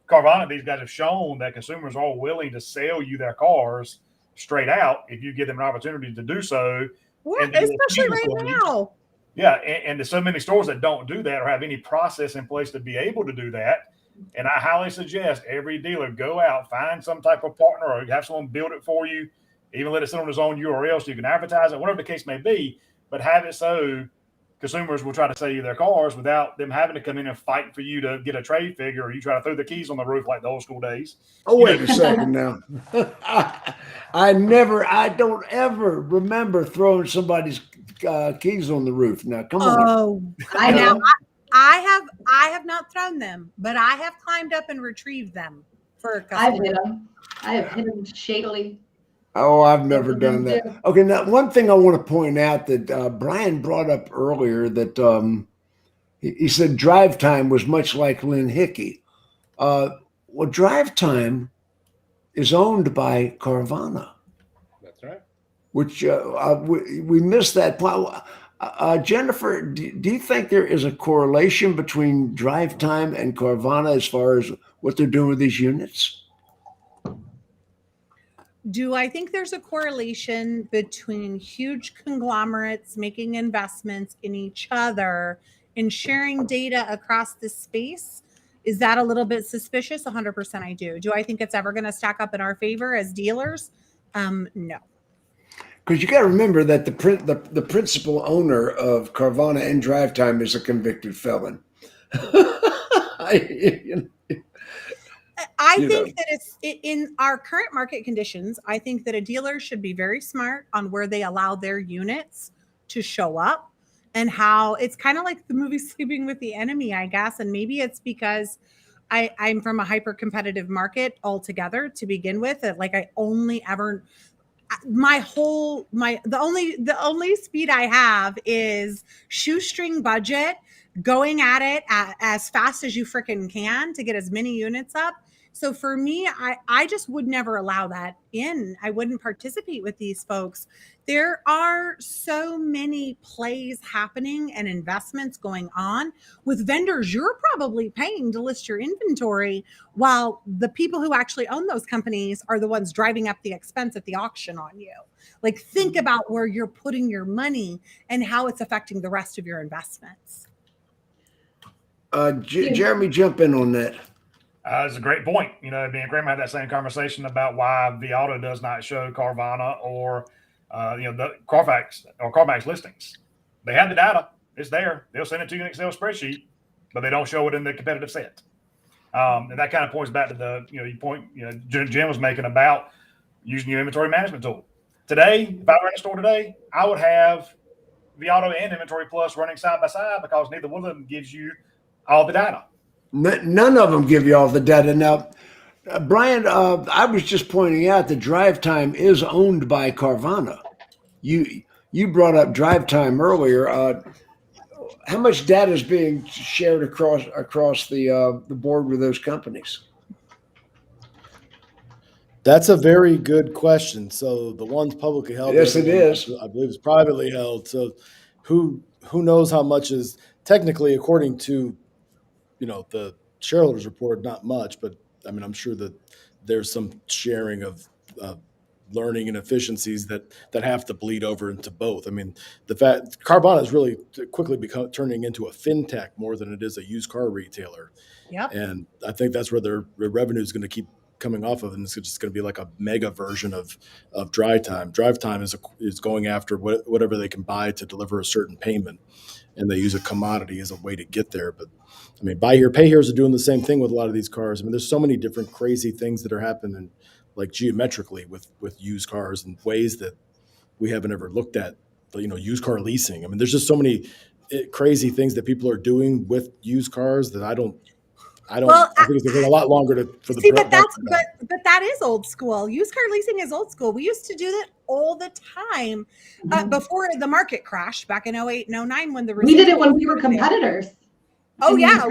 Carvana, these guys have shown that consumers are willing to sell you their cars straight out if you give them an opportunity to do so. Especially right now. Yeah, and there's so many stores that don't do that or have any process in place to be able to do that. And I highly suggest every dealer go out, find some type of partner, or have someone build it for you. Even let it sit on his own URL so you can advertise it, whatever the case may be. But have it so consumers will try to sell you their cars without them having to come in and fight for you to get a trade figure, or you try to throw the keys on the roof like the old school days. Oh, wait a second now. I don't ever remember throwing somebody's keys on the roof. Now, come on. Oh, I know. I have not thrown them, but I have climbed up and retrieved them for a customer. I have hit them shadily. Oh, I've never done that. Okay, now one thing I want to point out that Brian brought up earlier, that he said drive time was much like Lynn Hickey. Well, drive time is owned by Carvana. That's right. Which we missed that point. Jennifer, do you think there is a correlation between drive time and Carvana as far as what they're doing with these units? Do I think there's a correlation between huge conglomerates making investments in each other and sharing data across the space? Is that a little bit suspicious? 100% I do. Do I think it's ever going to stack up in our favor as dealers? No. Because you got to remember that the principal owner of Carvana and Drive Time is a convicted felon. I think that it's in our current market conditions. I think that a dealer should be very smart on where they allow their units to show up, and how it's kind of like the movie Sleeping with the Enemy, I guess. And maybe it's because I'm from a hyper competitive market altogether to begin with. Like I only ever. The only speed I have is shoestring budget, going at it as fast as you freaking can to get as many units up. So for me, I just would never allow that in. I wouldn't participate with these folks. There are so many plays happening and investments going on with vendors you're probably paying to list your inventory, while the people who actually own those companies are the ones driving up the expense at the auction on you. Like, think about where you're putting your money and how it's affecting the rest of your investments. Jeremy, jump in on that. It's a great point. Me and Kramer had that same conversation about why VAuto does not show Carvana or the Carfax listings. They have the data. It's there. They'll send it to you in an Excel spreadsheet. but they don't show it in the competitive set. And that kind of points back to the, Jim was making about using your inventory management tool. Today, if I were in a store today, I would have VAuto and Inventory Plus running side by side because neither one of them gives you all the data. None of them give you all the data. Now, Brian, I was just pointing out that Drive Time is owned by Carvana. You brought up Drive Time earlier. How much data is being shared across the board with those companies? That's a very good question. So the one's publicly held. Yes, it is. I believe it's privately held. So who knows how much is technically, according to, the shareholders report, not much, but I mean, I'm sure that there's some sharing of learning and efficiencies that have to bleed over into both. I mean, the fact Carvana is really quickly turning into a fintech more than it is a used car retailer. Yep. And I think that's where their revenue is going to keep coming off of, and it's just going to be like a mega version of Drive Time. Drive Time is going after whatever they can buy to deliver a certain payment, and they use a commodity as a way to get there. But I mean, buy here, pay here's are doing the same thing with a lot of these cars. I mean, there's so many different crazy things that are happening, like geometrically with used cars and ways that we haven't ever looked at. Used car leasing. I mean, there's just so many crazy things that people are doing with used cars that I think it's going to take a lot longer for the. See, but that is old school. Used car leasing is old school. We used to do that all the time before the market crashed back in 08 and 09 when we did it when we were competitors. Oh yeah,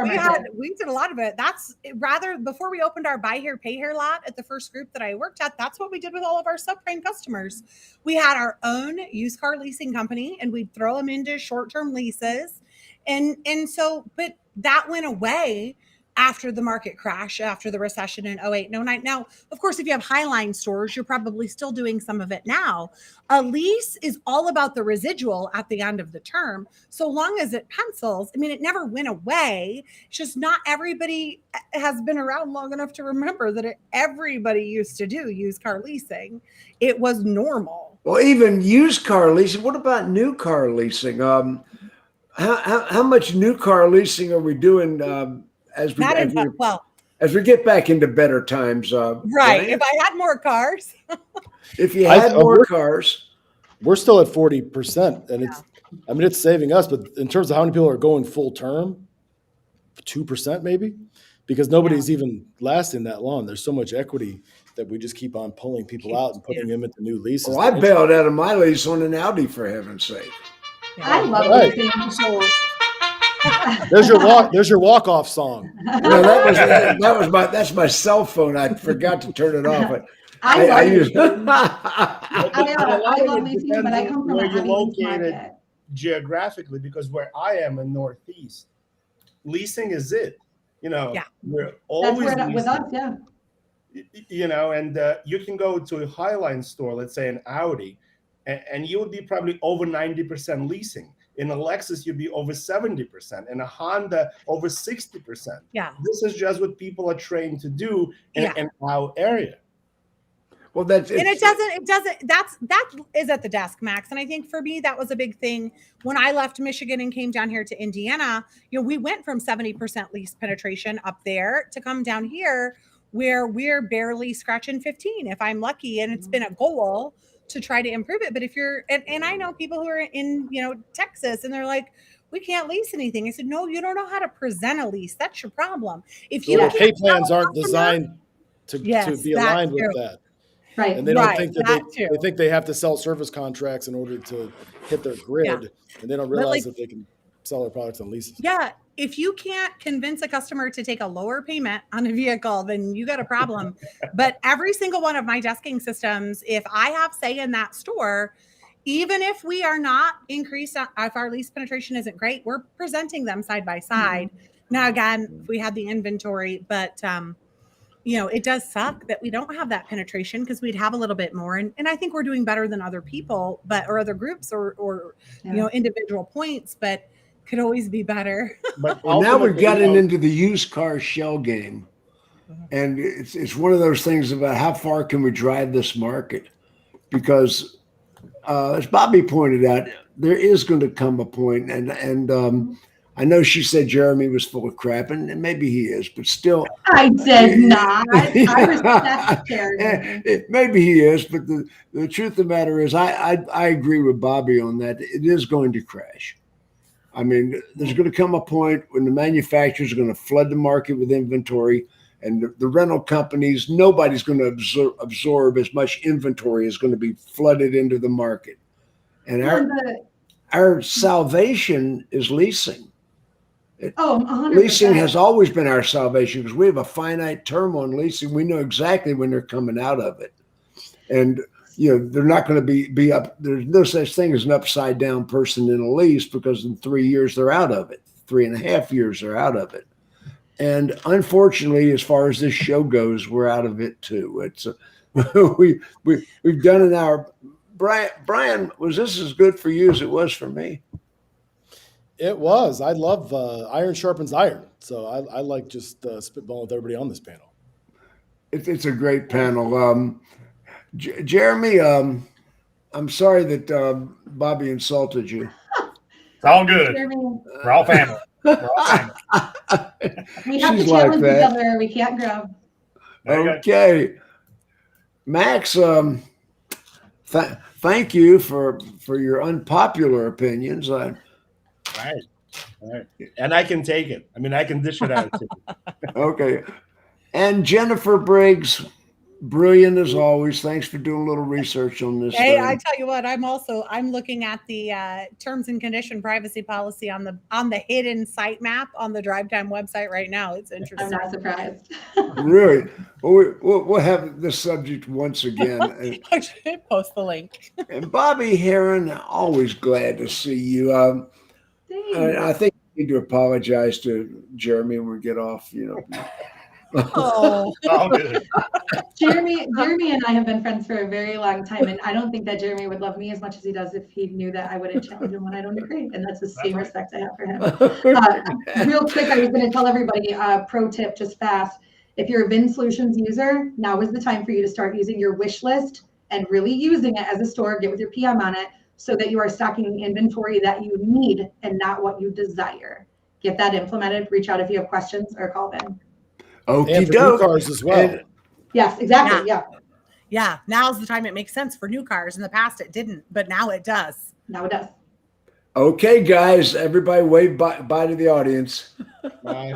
we did a lot of it. That's rather before we opened our buy here, pay here lot at the first group that I worked at. That's what we did with all of our subprime customers. We had our own used car leasing company, and we'd throw them into short-term leases, and so, but that went away after the market crash, after the recession in 08 and 09. Now, of course, if you have highline stores, you're probably still doing some of it now. A lease is all about the residual at the end of the term. So long as it pencils, I mean, it never went away. It's just not everybody has been around long enough to remember that everybody used to do used car leasing. It was normal. Well, even used car leasing. What about new car leasing? How much new car leasing are we doing? As we get back into better times, right? Brian, if I had more cars, if you had more cars, we're still at 40%, and it's saving us. But in terms of how many people are going full term, 2% maybe, because nobody's even lasting that long. There's so much equity that we just keep on pulling people out and putting them into new leases. Well, I bailed out of my lease on an Audi, for heaven's sake. I love leasing. There's your walk-off song. No, that's my cell phone. I forgot to turn it off. I love leasing, but I come from a heavy lease market. Geographically, because where I am in Northeast, leasing is it. We're always with us, yeah. And you can go to a highline store, let's say an Audi, and you would be probably over 90% leasing. In a Lexus, you'd be over 70%. In a Honda, over 60%. Yeah. This is just what people are trained to do in our area. Well, that is at the desk, Max. And I think for me, that was a big thing. When I left Michigan and came down here to Indiana, we went from 70% lease penetration up there to come down here where we're barely scratching 15 if I'm lucky. And it's been a goal to try to improve it. But if you're, and I know people who are in, Texas, and they're like, we can't lease anything. I said, no, you don't know how to present a lease. That's your problem. If you pay plans aren't designed to be aligned with that. Right. And they don't think they think they have to sell service contracts in order to hit their grid. And they don't realize that they can sell their products on leases. Yeah. If you can't convince a customer to take a lower payment on a vehicle, then you got a problem. But every single one of my desking systems, if I have say in that store, even if we are not increased, if our lease penetration isn't great, we're presenting them side by side. Now, again, we had the inventory, but it does suck that we don't have that penetration because we'd have a little bit more. And I think we're doing better than other people, or other groups or individual points, but could always be better. But now we've gotten into the used car shell game. And it's one of those things about how far can we drive this market? Because as Bobbie pointed out, there is going to come a point, and I know she said Jeremy was full of crap, and maybe he is, but still. I did not. I respect Jeremy. Maybe he is, but the truth of the matter is, I agree with Bobbie on that. It is going to crash. I mean, there's going to come a point when the manufacturers are going to flood the market with inventory, and the rental companies, nobody's going to absorb as much inventory as going to be flooded into the market. And our salvation is leasing. Oh, 100%. Leasing has always been our salvation because we have a finite term on leasing. We know exactly when they're coming out of it. And, they're not going to be up. There's no such thing as an upside down person in a lease because in 3 years they're out of it. 3.5 years they're out of it. And unfortunately, as far as this show goes, we're out of it too. It's we've done an hour. Brian, was this as good for you as it was for me? It was. I love iron sharpens iron. So I like just spitballing with everybody on this panel. It's a great panel. Jeremy, I'm sorry that Bobbie insulted you. It's all good. Jeremy, We're all family. We're all family. we have She's to like challenge each that. other. We can't grab. There you go. Okay, Max. Thank you for your unpopular opinions. Right. And I can take it. I mean, I can dish it out too. Okay, and Jennifer Briggs, brilliant as always. Thanks for doing a little research on this. Hey, thing. I tell you what, I'm looking at the terms and condition privacy policy on the hidden site map on the Drive Time website right now. It's I'm interesting. not surprised. Really? Well, we'll have this subject once again. I should post the link. And Bobbie Herron, always glad to see you. I think you need to apologize to Jeremy when we get off. Oh, All good. Jeremy and I have been friends for a very long time, and I don't think that Jeremy would love me as much as he does if he knew that I wouldn't challenge him when I don't agree. And that's the same respect I have for him. Real quick, I was going to tell everybody pro tip, just fast. If you're a VIN Solutions user, now is the time for you to start using your wish list and really using it as a store. Get with your PM on it so that you are stocking inventory that you need and not what you desire. Get that implemented. Reach out if you have questions or call in. Okie And for new doke. cars as well. Yes, exactly. yeah. Now's the time it makes sense for new cars. In the past, it didn't, but now it does. Now it does. Okay, guys, everybody wave bye to the audience. Bye.